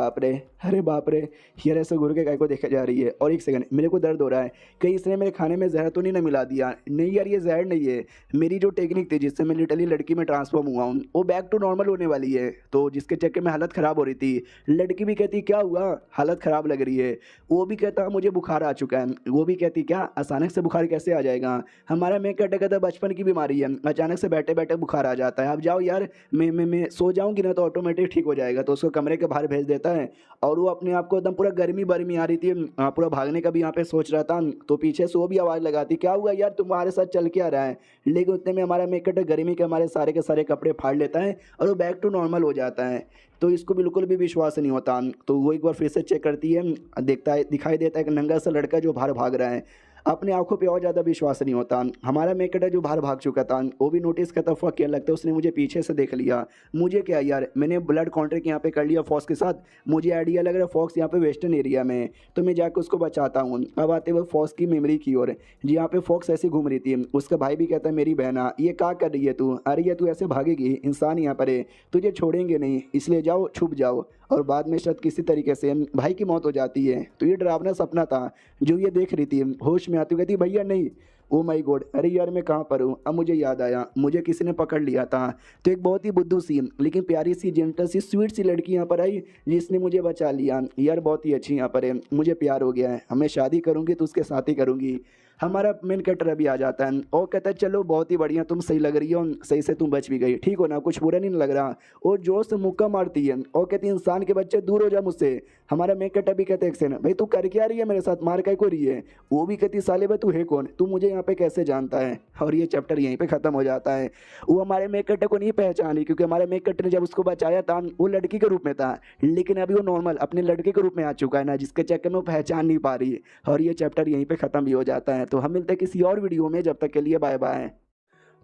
बाप रे यार ऐसे घुर के गाय को देखा जा रही है। और एक सेकंड, मेरे को दर्द हो रहा है कहीं इसने मेरे खाने में जहर तो नहीं ना मिला दिया। नहीं यार ये जहर नहीं है, मेरी जो टेक्निक थी जिससे मैं लिटरली लड़की में ट्रांसफॉर्म हुआ हूँ वो बैक टू नॉर्मल होने वाली है। तो जिसके चक्कर में हालत ख़राब हो रही थी, लड़की भी कहती क्या हुआ हालत ख़राब लग रही है, वो भी कहता मुझे बुखार आ चुका है, वो भी कहती क्या अचानक से बुखार कैसे आ जाएगा। हमारा मैं कहता बचपन की बीमारी है, अचानक से बैठे बैठे बुखार आ जाता है, आप जाओ यार मैं सो जाऊँगी ना तो ऑटोमेटिक ठीक हो जाएगा। तो उसको कमरे के बाहर भेज देता है और वो अपने आप को एकदम पूरा गर्मी बर्मी आ रही थी, पूरा भागने का भी यहाँ पे सोच रहा था। तो पीछे से वो भी आवाज़ लगाती क्या हुआ यार तुम्हारे साथ चल के आ रहा है। लेकिन उतने में हमारा मेकट गर्मी के हमारे सारे के सारे कपड़े फाड़ लेता है और वो बैक टू नॉर्मल हो जाता है। तो इसको बिल्कुल भी विश्वास नहीं होता। तो वो एक बार फिर से चेक करती है, देखता है दिखाई देता है कि नंगा सा लड़का जो बाहर भाग रहा है। अपने आंखों पे और ज़्यादा विश्वास नहीं होता। हमारा मेकटर जो बाहर भाग चुका था वो भी नोटिस करता फक क्या लगता है उसने मुझे पीछे से देख लिया। मुझे क्या यार, मैंने ब्लड कॉन्ट्रैक्ट यहाँ पे कर लिया फॉक्स के साथ, मुझे आइडिया लग रहा है फॉक्स यहाँ पे वेस्टर्न एरिया में है, तो मैं जाकर उसको बचाता हूँ। अब आते हुए फॉक्स की मेमोरी की ओर जहाँ पे फॉक्स ऐसे घूम रही थी, उसका भाई भी कहता है मेरी बहना ये क्या कर रही है तू, अरे ये तू ऐसे भागेगी, इंसान यहाँ पर है तुझे छोड़ेंगे नहीं, इसलिए जाओ छुप जाओ। और बाद में शायद किसी तरीके से भाई की मौत हो जाती है। तो ये डरावना सपना था जो ये देख रही थी, होश में आती कहती भैया नहीं, ओ माय गॉड अरे यार मैं कहाँ पर हूँ। अब मुझे याद आया मुझे किसी ने पकड़ लिया था। तो एक बहुत ही बुद्धू सी लेकिन प्यारी सी जेंटल सी स्वीट सी लड़की यहाँ पर आई जिसने मुझे बचा लिया। यार बहुत ही अच्छी यहाँ पर है, मुझे प्यार हो गया है, मैं शादी करूँगी तो उसके साथ ही करूँगी। हमारा मेन कैरेक्टर अभी आ जाता है और कहता है चलो बहुत ही बढ़िया, तुम सही लग रही हो, सही से तुम बच भी गई, ठीक हो ना, कुछ बुरा नहीं लग रहा। और जोर से मुक्का मारती है और कहती है इंसान के बच्चे दूर हो जा मुझसे। हमारा मेन कैरेक्टर भी कहते हैं एक्शन, भाई तू कर क्या रही है मेरे साथ, मार काय को रही है। वो भी कहती साले भाई तू है कौन, तू मुझे यहाँ पे कैसे जानता है। और ये चैप्टर यहीं पे खत्म हो जाता है। वो हमारे मेन कैरेक्टर को नहीं पहचानी क्योंकि हमारे मेन कैरेक्टर ने जब उसको बचाया था वो लड़की के रूप में था, लेकिन अभी वो नॉर्मल अपने लड़के के रूप में आ चुका है ना, जिसके चक्कर में वो पहचान नहीं पा रही है। और ये चैप्टर यहीं पे खत्म भी हो जाता है। तो हम मिलते हैं किसी और वीडियो में, जब तक के लिए बाय बाय।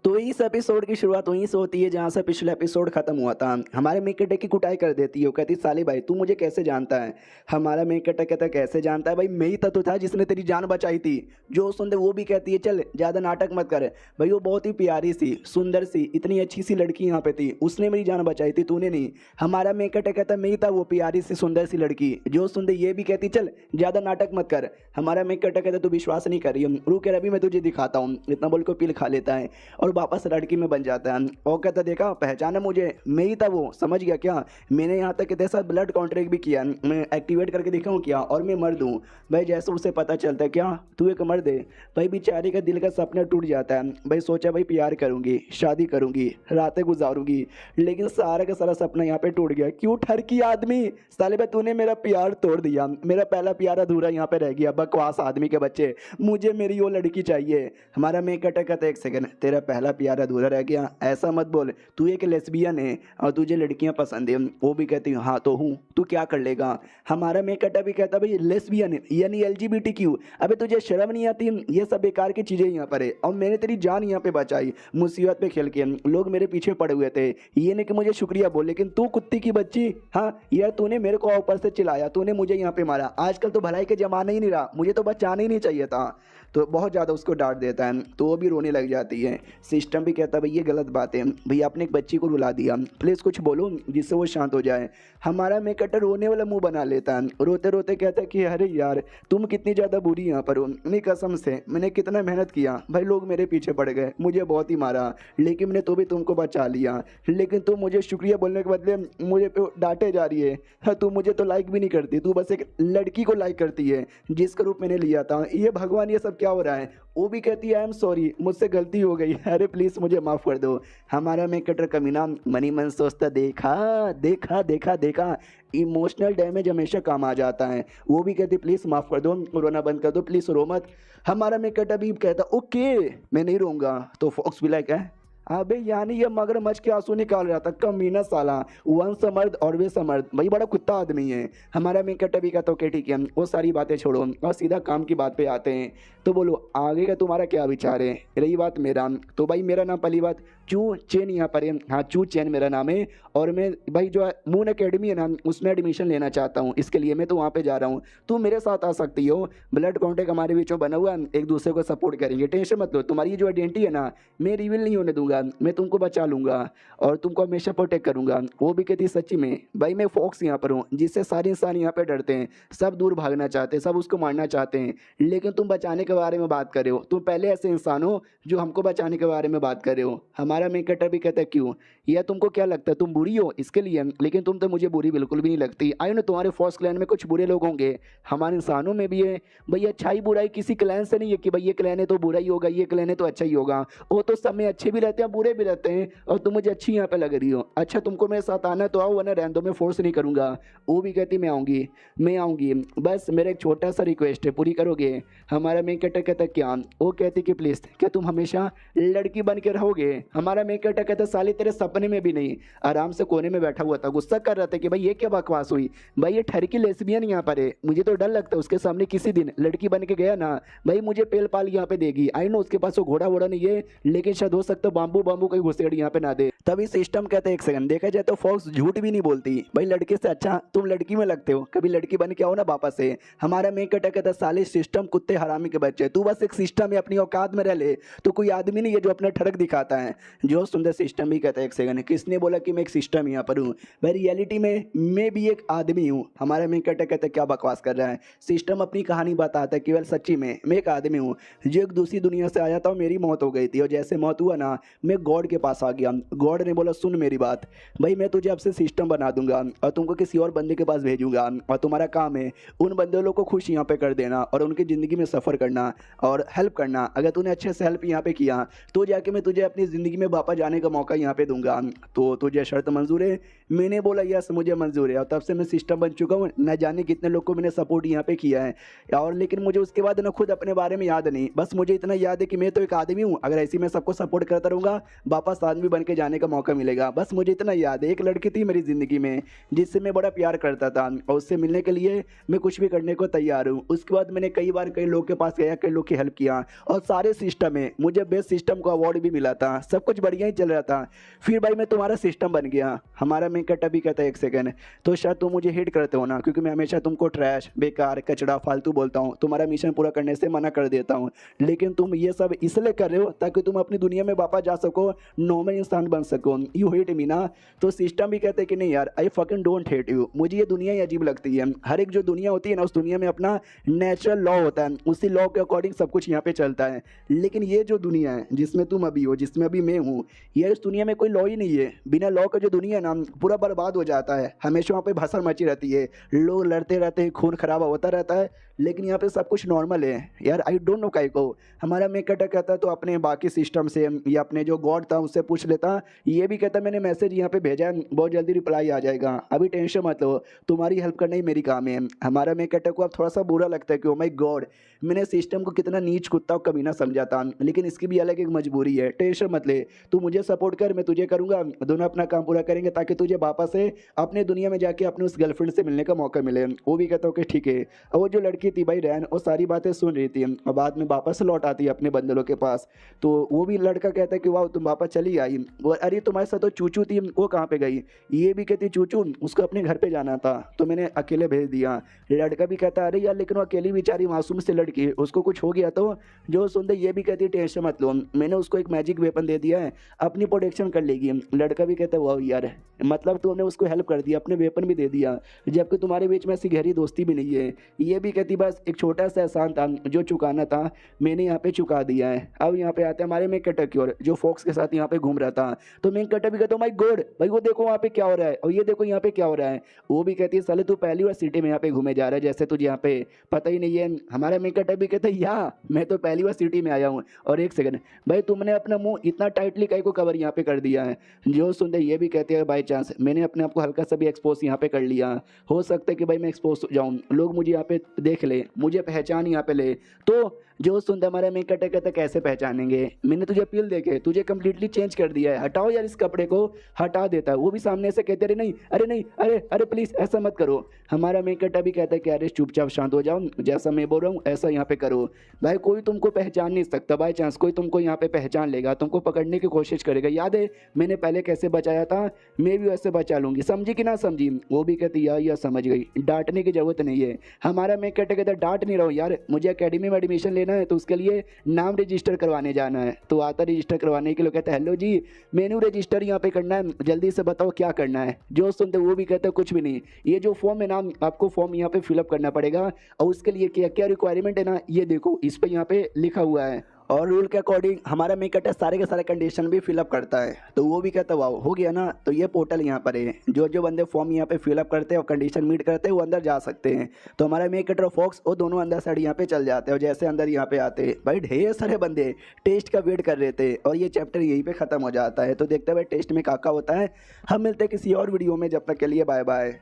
तो इस एपिसोड की शुरुआत वहीं से होती है जहाँ से पिछला एपिसोड खत्म हुआ था। हमारे मेन कैरेक्टर की कुटाई कर देती है, वो कहती साले भाई तू मुझे कैसे जानता है। हमारा मेन कैरेक्टर कहता है कैसे जानता है, भाई मैं ही तो था जिसने तेरी जान बचाई थी। जो सुनते वो भी कहती है चल ज़्यादा नाटक मत कर, भाई वो बहुत ही प्यारी सी सुंदर सी इतनी अच्छी सी लड़की यहाँ पे थी, उसने मेरी जान बचाई थी, तूने नहीं। हमारा मेन कैरेक्टर कहता मैं ही था वो प्यारी सी सुंदर सी लड़की। जो सुनते ये भी कहती चल ज़्यादा नाटक मत कर। हमारा मेन कैरेक्टर कहता तू विश्वास नहीं कर रही हूँ, रुक अभी मैं तुझे दिखाता हूँ। इतना बोल को पिल खा लेता है और वापस लड़की में बन जाता है। और कहता देखा पहचाना मुझे, मैं ही था वो, समझ गया क्या। मैंने यहाँ तक के साथ ब्लड कॉन्ट्रैक्ट भी किया, मैं एक्टिवेट करके दिखाऊँ क्या, और मैं मर्द हूँ। भाई जैसे उसे पता चलता है क्या तू एक मर्द है, भाई बेचारे का दिल का सपना टूट जाता है। भाई सोचा भाई प्यार करूँगी, शादी करूँगी, रातें गुजारूंगी, लेकिन सारा का सारा सपना यहाँ पे टूट गया। क्यों ठरकी आदमी, साले भाई तूने मेरा प्यार तोड़ दिया, मेरा पहला प्यार अधूरा यहाँ पे रह गया। बकवास आदमी के बच्चे, मुझे मेरी वो लड़की चाहिए। हमारा मेन कैरेक्टर कहता है एक सेकंड, तेरा पहला प्यार अधूरा रह गया, ऐसा मत बोल, तू एक लेस्बियन है और तुझे लड़कियां पसंद है। वो भी कहती है हाँ तो हूँ, तू क्या कर लेगा। हमारा मेन कैरेक्टर भी कहता भाई लेस्बियन है यानी LGBTQ, अबे तुझे शर्म नहीं आती, ये सब बेकार की चीजें यहाँ पर है। और मैंने तेरी जान यहाँ पे बचाई, मुसीबत पे खेल के लोग मेरे पीछे पड़े हुए थे, ये नहीं कि मुझे शुक्रिया बोल, लेकिन तू कुत्ती की बच्ची, हाँ यार तूने मेरे को ऊपर से चिल्लाया, तूने मुझे यहाँ पे मारा। आजकल तो भलाई के जमाना ही नहीं रहा, मुझे तो बचाना ही नहीं चाहिए था। तो बहुत ज़्यादा उसको डांट देता है, तो वो भी रोने लग जाती है। सिस्टम भी कहता है भाई ये गलत बात है, भैया आपने एक बच्ची को रुला दिया, प्लीज़ कुछ बोलो जिससे वो शांत हो जाए। हमारा मेन कैरेक्टर रोने वाला मुंह बना लेता है, रोते रोते कहता है कि अरे यार तुम कितनी ज़्यादा बुरी यहाँ पर हो, नहीं कसम से मैंने कितना मेहनत किया, भाई लोग मेरे पीछे पड़ गए, मुझे बहुत ही मारा, लेकिन मैंने तो भी तुमको बचा लिया, लेकिन तुम मुझे शुक्रिया बोलने के बदले मुझे पे डांटे जा रही है। हाँ तू मुझे तो लाइक भी नहीं करती, तू बस एक लड़की को लाइक करती है जिसका रूप मैंने लिया था। ये भगवान ये सब क्या हो रहा है। वो भी कहती है आई एम सॉरी, मुझसे गलती हो गई, अरे प्लीज़ मुझे माफ़ कर दो। हमारा मेन कैरेक्टर कमीना मनी मन सोचता देखा देखा देखा देखा, इमोशनल डैमेज हमेशा काम आ जाता है। वो भी कहती प्लीज़ माफ़ कर दो, रोना बंद कर दो, प्लीज़ रो मत। हमारा मेन कैरेक्टर भी कहता ओके मैं नहीं रोऊंगा। तो फॉक्स भी लाइक है अबे यानी ये मगरमच्छ के आंसू निकाल रहा था, कमीना साला, वन समर्द और वे समर्द, भाई बड़ा कुत्ता आदमी है। हमारा मेन कैरेक्टर भी कहता ओके ठीक है, वो सारी बातें छोड़ो और सीधा काम की बात पे आते हैं। तो बोलो आगे का तुम्हारा क्या विचार है। रही बात मेरा, तो भाई मेरा नाम पहली बात चू चैन यहाँ पर है, हाँ चू चैन मेरा नाम है, और मैं भाई जो मून एकेडमी है ना उसमें एडमिशन लेना चाहता हूँ, इसके लिए मैं तो वहाँ पे जा रहा हूँ, तू मेरे साथ आ सकती हो। ब्लड कॉन्टेक्ट हमारे बीच में बना हुआ, एक दूसरे को सपोर्ट करेंगे, टेंशन मत लो। तुम्हारी ये जो आइडेंटिटी है ना मैं रिवील नहीं होने दूंगा, मैं तुमको बचा लूंगा और तुमको हमेशा प्रोटेक्ट करूंगा। वो भी कहती सच्ची में भाई मैं फॉक्स यहाँ पर हूँ जिससे सारे इंसान यहाँ पे डरते हैं, सब दूर भागना चाहते हैं, सब उसको मारना चाहते हैं, लेकिन तुम बचाने के बारे में बात कर रहे हो, तुम पहले ऐसे इंसान हो जो हमको बचाने के बारे में बात कर रहे हो। हमारा मेन कैरेक्टर भी कहता है क्यों, या तुमको क्या लगता है तुम बुरी हो इसके लिए, लेकिन तुम तो मुझे बुरी बिल्कुल भी नहीं लगती। आई नो तुम्हारे फॉक्स क्लैन में कुछ बुरे लोग होंगे, हमारे इंसानों में भी है भाई, अच्छाई बुराई किसी क्लैन से नहीं है कि भाई ये क्लैन है तो बुरा ही होगा, ये क्लैन है तो अच्छा ही होगा। वो तो सब में अच्छे भी रहते हैं बुरे भी रहते हैं, और तुम मुझे अच्छी यहाँ पे लग रही हो। अच्छा तुमको मेरे साथ आना तो आओ, वरना रहने दो, मैं फोर्स नहीं करूँगा। वो भी कहती मैं आऊँगी मैं आऊँगी, बस मेरा एक छोटा सा रिक्वेस्ट है, पूरी करोगे। हमारा मेन कैरेक्टर कहता क्या, वो कहती कि प्लीज़ क्या तुम हमेशा लड़की बन के रहोगे। हमारा मेन कैरेक्टर कहता साली तेरे सपने में भी नहीं, आराम से कोने में बैठा हुआ था, गुस्सा कर रहा था कि भाई ये क्या बकवास हुई, भाई ये ठरकी लेस्बियन यहाँ पर है, मुझे तो डर लगता है उसके सामने किसी दिन लड़की बन के गया ना भाई मुझे पेल पाल यहाँ पे देगी। आई नो उसके पास वो घोड़ा वोड़ा नहीं है, लेकिन शायद हो सकता है बाम्बू बाम्बू कोई घुसेड़ी यहाँ पे ना दे। तभी सिस्टम कहते हैं एक सेकंड, देखा जाए तो फॉक्स झूठ भी नहीं बोलती, भाई लड़के से अच्छा तुम लड़की में लगते हो, कभी लड़की बन के आओ ना वापस से। हमारा मेन कैरेक्टर कहता साले सिस्टम कुत्ते हरामी के बच्चे, तू बस एक सिस्टम है, अपनी औकात में रह ले, तो कोई आदमी नहीं है जो अपना ठरक दिखाता है। जो सुंदर सिस्टम भी कहता है एक सेकंड, किसने बोला कि मैं एक सिस्टम यहाँ पर हूँ, भाई रियलिटी में मैं भी एक आदमी हूँ। हमारा मेन कैरेक्टर कहता है क्या बकवास कर रहा है, सिस्टम अपनी कहानी बताता है केवल सच्ची में मैं एक आदमी हूँ जो एक दूसरी दुनिया से आया था और मेरी मौत हो गई थी, और जैसे मौत हुआ ना मैं गॉड के पास आ गया। गॉड ने बोला सुन मेरी बात भाई, मैं तुझे अब से सिस्टम बना दूंगा और तुमको किसी और बंदे के पास भेजूंगा और तुम्हारा काम है उन बंदे लोग को खुश यहाँ पे कर देना और उनकी ज़िंदगी में सफ़र करना और हेल्प करना। अगर तूने अच्छे से हेल्प यहाँ पे किया तो जाके मैं तुझे अपनी ज़िंदगी में वापस जाने का मौका यहाँ पे दूंगा। तो तुझे शर्त मंजूर है? मैंने बोला यस मुझे मंजूर है। और तब से मैं सिस्टम बन चुका हूँ, न जाने कितने लोग को मैंने सपोर्ट यहाँ पे किया है। और लेकिन मुझे उसके बाद ना खुद अपने बारे में याद नहीं, बस मुझे इतना याद है कि मैं तो एक आदमी हूँ, अगर ऐसे मैं सबको सपोर्ट करता रहूँगा वापस आदमी बन के जाने का मौका मिलेगा। बस मुझे इतना याद है, एक लड़की थी मेरी ज़िंदगी में जिससे मैं बड़ा प्यार करता था और उससे मिलने के लिए मैं कुछ भी करने को तैयार हूँ। उसके बाद मैंने कई बार कई लोग के पास गया, कई लोग की हेल्प किया और सारे सिस्टम में मुझे बेस्ट सिस्टम को अवार्ड भी मिला था, सब कुछ बढ़िया ही चल रहा था। फिर भाई मैं तुम्हारा सिस्टम बन गया। हमारा मैं कट अभी कहता है एक सेकंड, तो शायद तुम मुझे हिट करते हो ना, क्योंकि मैं हमेशा तुमको ट्रैश बेकार कचड़ा फालतू बोलता हूँ, तुम्हारा मिशन पूरा करने से मना कर देता हूँ। लेकिन तुम ये सब इसलिए कर रहे हो ताकि तुम अपनी दुनिया में वापस जा सको, नॉर्मल इंसान बन सको। यू हेट मी ना? तो सिस्टम भी कहते हैं कि नहीं यार I fucking don't hate you, मुझे ये दुनिया ही अजीब लगती है। हर एक जो दुनिया होती है ना, उस दुनिया में अपना नेचुरल लॉ होता है, उसी लॉ के अकॉर्डिंग सब कुछ यहाँ पे चलता है। लेकिन ये जो दुनिया है जिसमें तुम अभी हो, जिसमें अभी मैं हूँ, ये इस दुनिया में कोई लॉ ही नहीं है। बिना लॉ का जो दुनिया है ना पूरा बर्बाद हो जाता है, हमेशा वहाँ पे भसड़ मची रहती है, लोग लड़ते रहते हैं, खून खराबा होता रहता है। लेकिन यहाँ पे सब कुछ नॉर्मल है यार। आई डोंट नो काई को हमारा मैं कटा कहता तो अपने बाकी सिस्टम से या अपने जो गॉड था उससे पूछ लेता। ये भी कहता मैंने मैसेज यहाँ पे भेजा है, बहुत जल्दी रिप्लाई आ जाएगा, अभी टेंशन मत लो, तुम्हारी हेल्प करना ही मेरी काम है। हमारा मैं कटा को अब थोड़ा सा बुरा लगता है कि ओ माय गॉड, मैंने सिस्टम को कितना नीच कुत्ता और कमीना समझा था। लेकिन इसकी भी अलग एक मजबूरी है, टेंशन मत ले, तू मुझे सपोर्ट कर, मैं तुझे करूँगा, दोनों अपना काम पूरा करेंगे ताकि तुझे वापस से अपने दुनिया में जाके अपने उस गर्लफ्रेंड से मिलने का मौका मिले। वो भी कहता हूँ कि ठीक है। और वो जो लड़की थी भाई रैन, वो सारी बातें सुन रही थी और बाद में वापस लौट आती है अपने बंदरों के पास। तो वो भी लड़का कहता है कि वाह तुम वापस चली आई, और अरे तुम्हारे साथ तो चूचू थी, वो कहाँ पे गई? ये भी कहती चूचू उसको अपने घर पे जाना था तो मैंने अकेले भेज दिया। लड़का भी कहता अरे यार लेकिन वो अकेली बेचारी मासूम से लड़की, उसको कुछ हो गया तो? जो सुनते ये भी कहती टेंशन मत लो, मैंने उसको एक मैजिक वेपन दे दिया है, अपनी प्रोटेक्शन कर लेगी। लड़का भी कहता है वाह यार, मतलब तुमने उसको हेल्प कर दिया, अपने वेपन भी दे दिया, जबकि तुम्हारे बीच में ऐसी गहरी दोस्ती भी नहीं है। ये भी कहती बस एक छोटा सा एहसान था जो चुकाना था, मैंने यहाँ पे चुका दिया है। अब यहाँ पे आते हैं हमारे मेन कटर की ओर, जो फॉक्स के साथ यहाँ पे घूम रहा था। तो मेन कटर भी कहता माय गॉड भाई वो देखो वहाँ पे क्या हो रहा है, और ये देखो यहाँ पे क्या हो रहा है। वो भी कहती है साले तू पहली बार सिटी में यहाँ पे घूमे जा रहा है, जैसे तुझे यहाँ पे पता ही नहीं है। हमारा मेन कटर भी कहता है या मैं तो पहली बार सिटी में आया हूँ। और एक सेकंड भाई तुमने अपना मुंह इतना टाइटली कहीं को कवर यहाँ पे कर दिया है। जो सुनते ये भी कहते हैं बाई चांस मैंने अपने आप को हल्का सा भी एक्सपोज यहाँ पे कर लिया, हो सकता है कि भाई मैं एक्सपोज हो जाऊँ, लोग मुझे यहाँ पे देख ले, मुझे पहचान यहाँ पे ले। तो जो सुनते हमारा मैं कटे कहते कैसे पहचानेंगे, मैंने तुझे अपील देके तुझे कंप्लीटली चेंज कर दिया है, हटाओ यार इस कपड़े को, हटा देता है। वो भी सामने से कहते अरे नहीं अरे नहीं अरे अरे प्लीज ऐसा मत करो। हमारा मैं कटा भी कहता है कि अरे चुपचाप शांत हो जाओ, जैसा मैं बोल रहा हूँ ऐसा यहाँ पे करो। भाई कोई तुमको पहचान नहीं सकता, बाई चांस कोई तुमको यहाँ पे पहचान लेगा, तुमको पकड़ने की कोशिश करेगा। याद है मैंने पहले कैसे बचाया था, मैं भी वैसे बचा लूंगी, समझी कि ना समझी? वो भी कहती यार यह समझ गई, डांटने की जरूरत नहीं है। हमारा मैं कहते कहता डांट नहीं रहा हूँ यार, मुझे अकेडमी में एडमिशन लेना है तो उसके लिए नाम रजिस्टर करवाने जाना है। तो आता रजिस्टर करवाने के लिए कहता है हेलो जी मैंने रजिस्टर यहाँ पे करना है, जल्दी से बताओ क्या करना है। जो सुनते वो भी कहते कुछ भी नहीं, ये जो फॉर्म है ना आपको फॉर्म यहाँ पे फिलअप करना पड़ेगा, और उसके लिए क्या क्या रिक्वायरमेंट है ना ये देखो इस पे यहाँ पे लिखा हुआ है। और रूल के अकॉर्डिंग हमारा मेकट सारे के सारे कंडीशन भी फिलअप करता है। तो वो भी कहता वाह हो गया ना। तो ये पोर्टल यहाँ पर है, जो जो बंदे फॉर्म यहाँ पे फिलअप करते हैं और कंडीशन मीट करते हैं वो अंदर जा सकते हैं। तो हमारा मेकट और फॉक्स वो दोनों अंदर साइड यहाँ पे चल जाते हैं, और जैसे अंदर यहाँ पे आते हैं भाई ढेर सारे बंदे टेस्ट का वेट कर रहे थे, और ये चैप्टर यहीं पे खत्म हो जाता है। तो देखते हैं भाई टेस्ट में काका होता है। हम मिलते हैं किसी और वीडियो में, जब तक के लिए बाय बाय।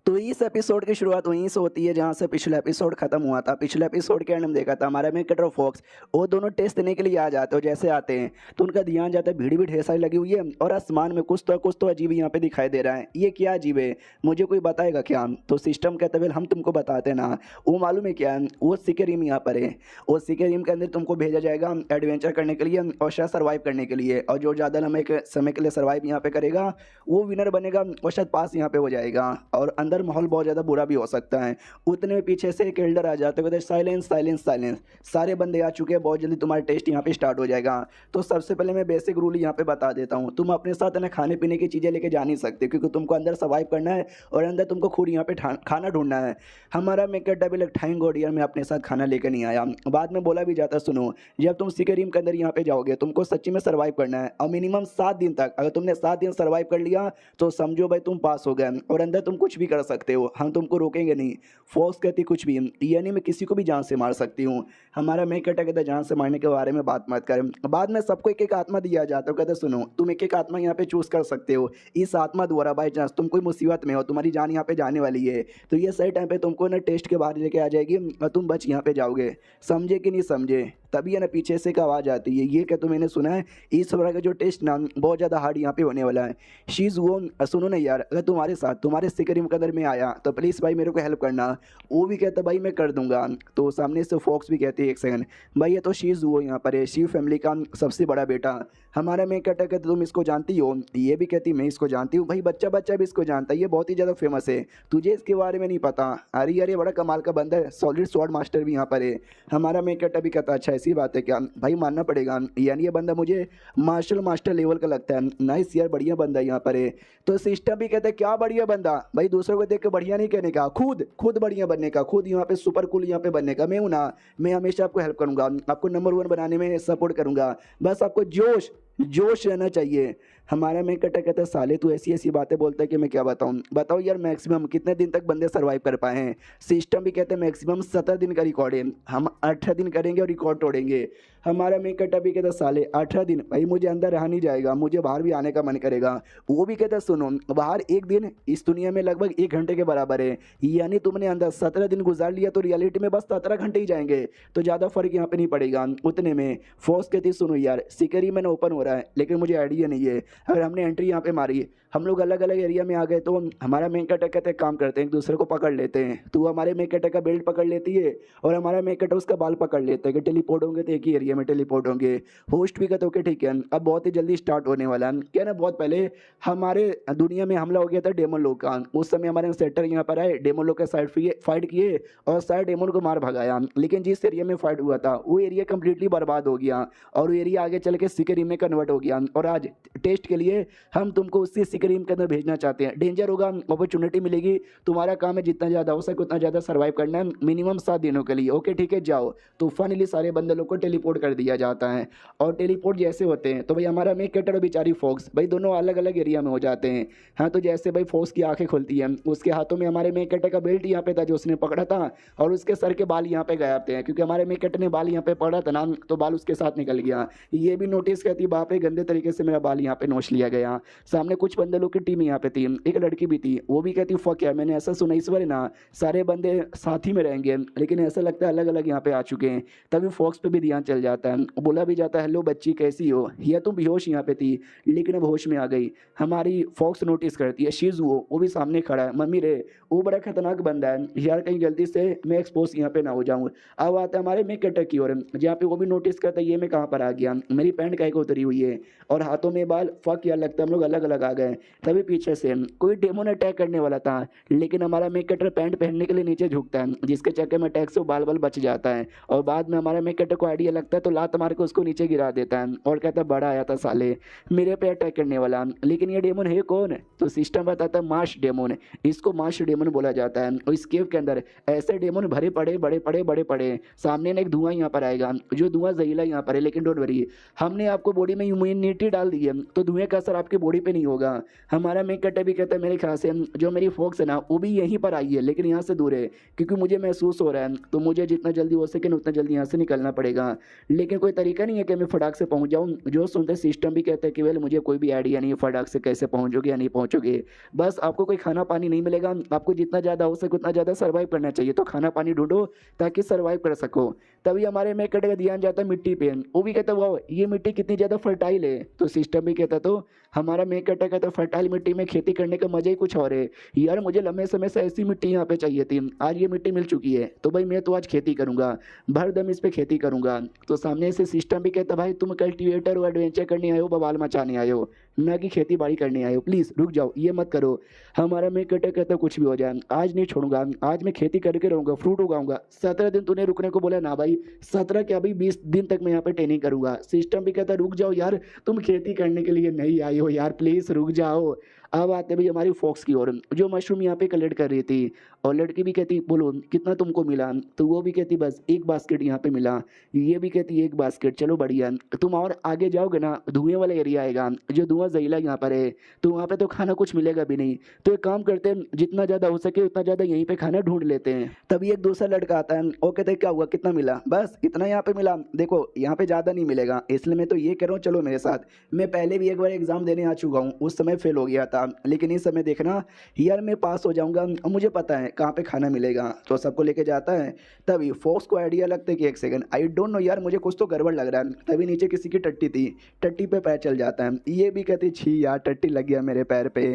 तो इस एपिसोड की शुरुआत वहीं से होती है जहां से पिछला एपिसोड खत्म हुआ था। पिछले एपिसोड के एंड में देखा था हमारा में कटर फॉक्स वो दोनों टेस्ट देने के लिए आ जाते हैं, और जैसे आते हैं तो उनका ध्यान जाता है भीड़ भी ढेर सारी लगी हुई है, और आसमान में कुछ तो अजीब यहाँ पे दिखाई दे रहा है। ये क्या अजीब है, मुझे कोई बताएगा क्या? तो सिस्टम कहते हैं हम तुमको बताते ना। वो मालूम है क्या, वो सिकेरिम यहाँ पर है, वो सिकेरिम के अंदर तुमको भेजा जाएगा एडवेंचर करने के लिए और शायद सर्वाइव करने के लिए, और जो ज़्यादा लंबे समय के लिए सर्वाइव यहाँ पे करेगा वो विनर बनेगा और शायद पास यहाँ पे हो जाएगा। और अंदर अंदर माहौल बहुत ज़्यादा बुरा भी हो सकता है। उतने में पीछे से एक एल्डर आ जाते हैं, कहते हैं साइलेंस साइलेंस साइलेंस, सारे बंदे आ चुके हैं, बहुत जल्दी तुम्हारा टेस्ट यहाँ पे स्टार्ट हो जाएगा। तो सबसे पहले मैं बेसिक रूल यहाँ पे बता देता हूँ, तुम अपने साथ है ना खाने पीने की चीज़ें लेके जा नहीं सकते, क्योंकि तुमको अंदर सर्वाइव करना है और अंदर तुमको खुद यहाँ पे खाना ढूंढना है। हमारा मेकअप डबल थैंक गॉड यार मैं अपने साथ खाना लेकर नहीं आया। बाद में बोला भी जाता, सुनो जब तुम सिकरिम के अंदर यहाँ पे जाओगे तुमको सच्ची में सर्वाइव करना है, और मिनिमम 7 दिन तक, अगर तुमने 7 दिन सर्वाइव कर लिया तो समझो भाई तुम पास हो गए, और अंदर तुम कुछ भी कर सकते हो, हम तुमको रोकेंगे नहीं। फोर्स कहती कुछ भी, यानी मैं किसी को भी जान से मार सकती हूँ। हमारा मेकअप कहता जान से मारने के बारे में बात मत करें। बाद में सबको एक एक आत्मा दिया जाता है, कहते सुनो तुम एक एक आत्मा यहाँ पे चूज कर सकते हो, इस आत्मा द्वारा बाई चांस तुम कोई मुसीबत में हो, तुम्हारी जान यहाँ पे जाने वाली है, तो ये सही टाइम पे तुमको ना टेस्ट के बाहर लेके आ जाएगी और तुम बच यहाँ पे जाओगे। समझे कि नहीं समझे? तभी है ना पीछे से एक आवाज़ आती है, ये क्या तो मैंने सुना है इस बार का जो टेस्ट ना बहुत ज़्यादा हार्ड यहाँ पे होने वाला है। शीज़ वो सुनो ना यार, अगर तुम्हारे साथ तुम्हारे सिकरिम कदर में आया तो प्लीज़ भाई मेरे को हेल्प करना। वो भी कहता भाई मैं कर दूंगा। तो सामने से फॉक्स भी कहती है एक सेकंड भाई, ये तो शीज़ वो यहाँ पर है, शिव फैमिली का सबसे बड़ा बेटा। हमारा मैं कहता कहते तुम इसको जानती हो? ये भी कहती मैं इसको जानती हूँ। भाई बच्चा बच्चा भी इसको जानता है, ये बहुत ही ज़्यादा फेमस है, तुझे इसके बारे में नहीं पता? अरे अरे बड़ा कमाल का बंदा है, सॉलिड स्वॉर्ड मास्टर भी यहाँ पर है। हमारा मैं कहता भी कहता अच्छा ऐसी बात है क्या? भाई मानना पड़ेगा, यानी ये बंदा मुझे मार्शल मास्टर लेवल का लगता है। नाइस यार, बढ़िया बंदा यहाँ पर है। तो सिस्टम भी कहते हैं क्या बढ़िया बंदा? भाई दूसरों को देख के बढ़िया नहीं कहने का, खुद खुद बढ़िया बनने का, खुद यहाँ पे सुपर कूल यहाँ पे बनने का। मैं हूँ ना, मैं हमेशा आपको हेल्प करूँगा, आपको नंबर 1 बनाने में सपोर्ट करूँगा, बस आपको जोश जोश रहना चाहिए। हमारा मैं कहता कहता साले तू ऐसी ऐसी बातें बोलता है कि मैं क्या बताऊँ। बताओ यार मैक्सिमम कितने दिन तक बंदे सर्वाइव कर पाए हैं? सिस्टम भी कहते हैं मैक्सिमम 17 दिन का रिकॉर्ड है, हम 18 दिन करेंगे और रिकॉर्ड तोड़ेंगे। हमारा मैं कहता भी कहता साले 18 दिन, भाई मुझे अंदर रहा नहीं जाएगा, मुझे बाहर भी आने का मन करेगा। वो भी कहता सुनो बाहर एक दिन इस दुनिया में लगभग 1 घंटे के बराबर है, यानी तुमने अंदर 17 दिन गुजार लिया तो रियलिटी में बस 17 घंटे ही जाएंगे, तो ज़्यादा फर्क यहाँ पे नहीं पड़ेगा उतने में। फोर्स कहती सुनो यार सिकरी मैंने ओपन हो रहा है, लेकिन मुझे आइडिया नहीं है, अगर हमने एंट्री यहाँ पे मारी, हम लोग अलग अलग एरिया में आ गए तो हमारा मेन कटर कहते काम करते हैं, एक दूसरे को पकड़ लेते हैं। तू हमारे मेन कटर का बेल्ट पकड़ लेती है और हमारा मेन कटर उसका बाल पकड़ लेते हैं कि टेलीपोर्ट होंगे तो एक ही एरिया में टेलीपोर्ट होंगे। होस्ट भी कहते ओके ठीक है, अब बहुत ही जल्दी स्टार्ट होने वाला है। क्या ना बहुत पहले हमारे दुनिया में हमला हो गया था डेमन लोग का, उस समय हमारे सेक्टर यहाँ पर आए, डेमन लोग के साइड फाइट किए और सारे डेमन को मार भगाया। लेकिन जिस एरिया में फाइट हुआ था वो एरिया कंप्लीटली बर्बाद हो गया और वो एरिया आगे चल के सिकरिम में कन्वर्ट हो गया। और आज टेस्ट के लिए हम तुमको उसी सिकरिम के अंदर भेजना चाहते हैं। डेंजर होगा, अपॉर्चुनिटी मिलेगी, तुम्हारा काम है जितना ज़्यादा हो सके उतना ज़्यादा सर्वाइव करना है, मिनिमम 7 दिनों के लिए। ओके ठीक है जाओ। तो फाइनली सारे बंदे लोग को टेलीपोर्ट कर दिया जाता है और टेलीपोर्ट जैसे होते हैं तो भाई हमारा मेक कटर और बेचारी फॉक्स भाई दोनों अलग अलग एरिया में हो जाते हैं। हाँ तो जैसे भाई फॉक्स की आंखें खुलती हैं, उसके हाथों में हमारे मेक कटर का बेल्ट यहाँ पे था जो उसने पकड़ा था, और उसके सर के बाल यहाँ पे गायब थे, क्योंकि हमारे मेक कटर ने बाल यहाँ पे पकड़ा था ना तो बाल उसके साथ निकल गया। ये भी नोटिस करती बाप रे गंदे तरीके से मेरा बाल यहाँ पे नोच लिया गया। सामने कुछ बंदे लोग की टीम यहाँ पे थी, एक लड़की भी थी, वो भी कहती फक यार मैंने ऐसा सुना इस बार ना सारे बंदे साथ ही में रहेंगे, लेकिन ऐसा लगता है अलग अलग यहाँ पे आ चुके हैं। तभी फॉक्स पे भी ध्यान चल जाता है, बोला भी जाता है हेलो बच्ची कैसी हो, या तुम बेहोश यहाँ पे थी लेकिन अब होश में आ गई। हमारी फॉक्स नोटिस करती है शीज़ वो भी सामने खड़ा है, मम्मी रे वो बड़ा खतरनाक बंदा है यार, कहीं गलती से मैं एक्सपोज यहाँ पे ना हो जाऊँ। अब आता है हमारे मेक कटर की ओर, जहाँ पे वो भी नोटिस करता है ये मैं कहाँ पर आ गया, मेरी पैंट कहीं को उतरी हुई है और हाथों में बाल, फक यार लगता है हम लोग अलग अलग आ गए। तभी पीछे से कोई डेमोन अटैक करने वाला था, लेकिन हमारा मेक कटर पैंट पहनने के लिए नीचे झुकता है, जिसके चक्कर में अटैक से बाल बाल बच जाता है। और बाद में हमारा मेक कटर को आइडिया लगता है तो लात मार के उसको नीचे गिरा देता है और कहता है बड़ा आया था साले मेरे पे अटैक करने वाला, लेकिन ये डेमोन है कौन? तो सिस्टम बताता है मार्श डेमोन, इसको मार्श डेमोन बोला जाता है। और इस केव के अंदर ऐसे डेमोन भरे पड़े बड़े पड़े, सामने ना एक धुआं यहाँ पर आएगा, जो धुआं जहरीला यहाँ पर है, लेकिन डोंट वरी हमने आपको बॉडी में इम्यूनिटी डाल दी है तो धुएं का असर आपकी बॉडी पे नहीं होगा। हमारा मेक कटर भी कहता है मेरे ख्याल से जो मेरी फोक्स है ना वो भी यहीं पर आई है, लेकिन यहाँ से दूर है, क्योंकि मुझे महसूस हो रहा है तो मुझे जितना जल्दी हो सके उतना जल्दी यहाँ से निकलना पड़ेगा, लेकिन कोई तरीका नहीं है कि मैं फटाक से पहुँच जाऊँ। जो सुनते सिस्टम भी कहते हैं कि वेल मुझे कोई भी आइडिया नहीं है फटाक से कैसे पहुँचोगे या नहीं पहुँचोगे, बस आपको कोई खाना पानी नहीं मिलेगा, आपको जितना ज़्यादा हो सके उतना ज़्यादा सर्वाइव करना चाहिए, तो खाना पानी ढूंढो ताकि सर्वाइव कर सको। तभी हमारे मेक कटर का ध्यान जाता है मिट्टी पे, वो भी कहता है वाह ये मिट्टी कितनी ज़्यादा फर्टाइल है। तो सिस्टम भी कहता तो हमारा मेक कटर कहता फर्टाइल मिट्टी में खेती करने का मजा ही कुछ और है यार, मुझे लंबे समय से ऐसी मिट्टी यहाँ पे चाहिए थी, आज ये मिट्टी मिल चुकी है तो भाई मैं तो आज खेती करूंगा, भर दम इस पे खेती करूंगा। तो सामने से सिस्टम भी कहता भाई तुम कल्टीवेटर और एडवेंचर करने आए हो बवाल मचाने आए हो, ना कि खेती बाड़ी करने आए हो। प्लीज़ रुक जाओ, ये मत करो। हमारा मैं कहता कुछ भी हो जाए, आज नहीं छोड़ूंगा, आज मैं खेती करके रहूंगा, फ्रूट उगाऊंगा। 17 दिन तूने रुकने को बोला ना भाई, 17 क्या भाई 20 दिन तक मैं यहाँ पे ट्रेनिंग करूंगा। सिस्टम भी कहता रुक जाओ यार, तुम खेती करने के लिए नहीं आई हो यार, प्लीज रुक जाओ। अब आते भाई हमारी फॉक्स की ओर, जो मशरूम यहाँ पे कलेक्ट कर रही थी। और लड़की भी कहती बोलो कितना तुमको मिला, तो वो भी कहती बस एक बास्केट यहाँ पे मिला। ये भी कहती एक बास्केट, चलो बढ़िया। तुम और आगे जाओगे ना, धुएं वाला एरिया आएगा, जो धुआं जहरीला यहाँ पर है, तो वहाँ पे तो खाना कुछ मिलेगा भी नहीं। तो एक काम करते हैं, जितना ज़्यादा हो सके उतना ज़्यादा यहीं पे खाना ढूंढ लेते हैं। तभी एक दूसरा लड़का आता है, वो कहते हैं क्या हुआ, कितना मिला, बस इतना यहाँ पे मिला, देखो यहाँ पे ज़्यादा नहीं मिलेगा, इसलिए मैं तो ये कह रहा हूँ चलो मेरे साथ। मैं पहले भी एक बार एग्जाम देने आ चुका हूँ, उस समय फेल हो गया था, लेकिन इस समय देखना यार मैं पास हो जाऊंगा, और मुझे पता है कहाँ पे खाना मिलेगा। तो सबको लेके जाता है। तभी फोक्स को आइडिया लगता है कि एक सेकंड, आई डोंट नो यार, मुझे कुछ तो गड़बड़ लग रहा है। तभी नीचे किसी की टट्टी थी, टट्टी पे पैर चल जाता है। ये भी कहती छी यार टट्टी लग गया मेरे पैर पे।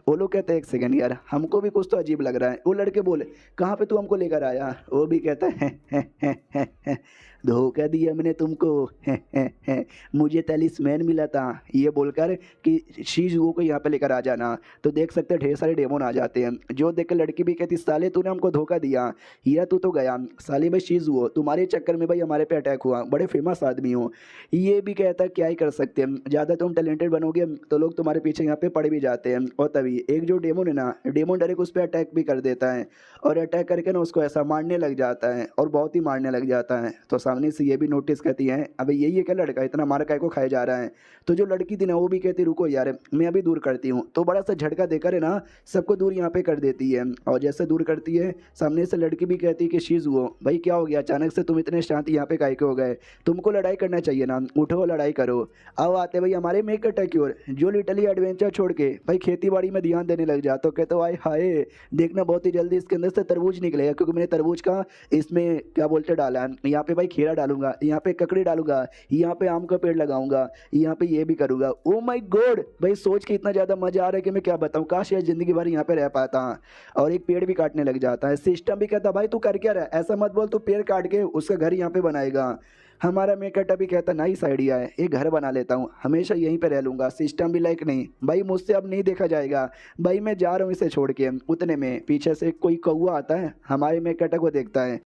वो लोग कहते हैं एक सेकंड यार, हमको भी कुछ तो अजीब लग रहा है। वो लड़के बोले कहाँ पे तू हमको लेकर आया। वो भी कहता है धोखा दिया मैंने तुमको, मुझे तलिस्मैन मिला था, ये बोलकर कि शीजुओ को यहाँ पे लेकर आ जाना। तो देख सकते हैं ढेर सारे डेमोन आ जाते हैं, जो देख कर लड़की भी कहती साले तूने हमको धोखा दिया, हीरा तू तो गया, साले भाई शीजुओ तुम्हारे चक्कर में भाई हमारे पे अटैक हुआ, बड़े फेमस आदमी हो। ये भी कहता क्या ही कर सकते हैं, ज़्यादा तुम टैलेंटेड बनोगे तो लोग तुम्हारे पीछे यहाँ पे पड़ भी जाते हैं। और तभी एक जो डेमोन है ना, डेमोन डायरेक्ट उस पर अटैक भी कर देता है, और अटैक करके ना उसको ऐसा मारने लग जाता है, और बहुत ही मारने लग जाता है। तो सामने से ये भी नोटिस करती है अबे यही है क्या लड़का, इतना मार काय को खाया जा रहा है। तो जो लड़की थी ना वो भी कहती रुको यार मैं अभी दूर करती हूँ। तो बड़ा सा झटका देकर है ना सबको दूर यहाँ पे कर देती है। और जैसे दूर करती है, सामने से लड़की भी कहती है कि शीज हुआ भाई क्या हो गया, अचानक से तुम इतने शांत यहाँ पे काहे के हो गए, तुमको लड़ाई करना चाहिए ना, उठो लड़ाई करो। अब आते भाई हमारे मेक अटैक की ओर, जो लिटरली एडवेंचर छोड़ के भाई खेती बाड़ी में ध्यान देने लग जा। तो कहते भाई हाय देखना बहुत ही जल्दी इसके अंदर से तरबूज निकलेगा, क्योंकि मैंने तरबूज का इसमें क्या बोलते डाला है, यहाँ पे भाई खीरा डालूंगा, यहाँ पे ककड़ी डालूंगा, यहाँ पे आम का पेड़ लगाऊंगा, यहाँ पे ये भी करूंगा। ओ माय गॉड भाई सोच के इतना ज्यादा मजा आ रहा है कि मैं क्या बताऊं, काश यार जिंदगी भर यहाँ पे रह पाता। और एक पेड़ भी काटने लग जाता है। सिस्टम भी कहता भाई तू कर क्या रहा है, ऐसा मत बोल, तू पेड़ काट के उसका घर यहाँ पे बनाएगा। हमारा मेकअप भी कहता नाइस आइडिया है, एक घर बना लेता हूँ, हमेशा यहीं पे रह लूंगा। सिस्टम भी लाइक नहीं भाई मुझसे अब नहीं देखा जाएगा, भाई मैं जा रहा हूँ इसे छोड़ के। उतने में पीछे से कोई कौवा आता है, हमारे मेकअप को देखता है।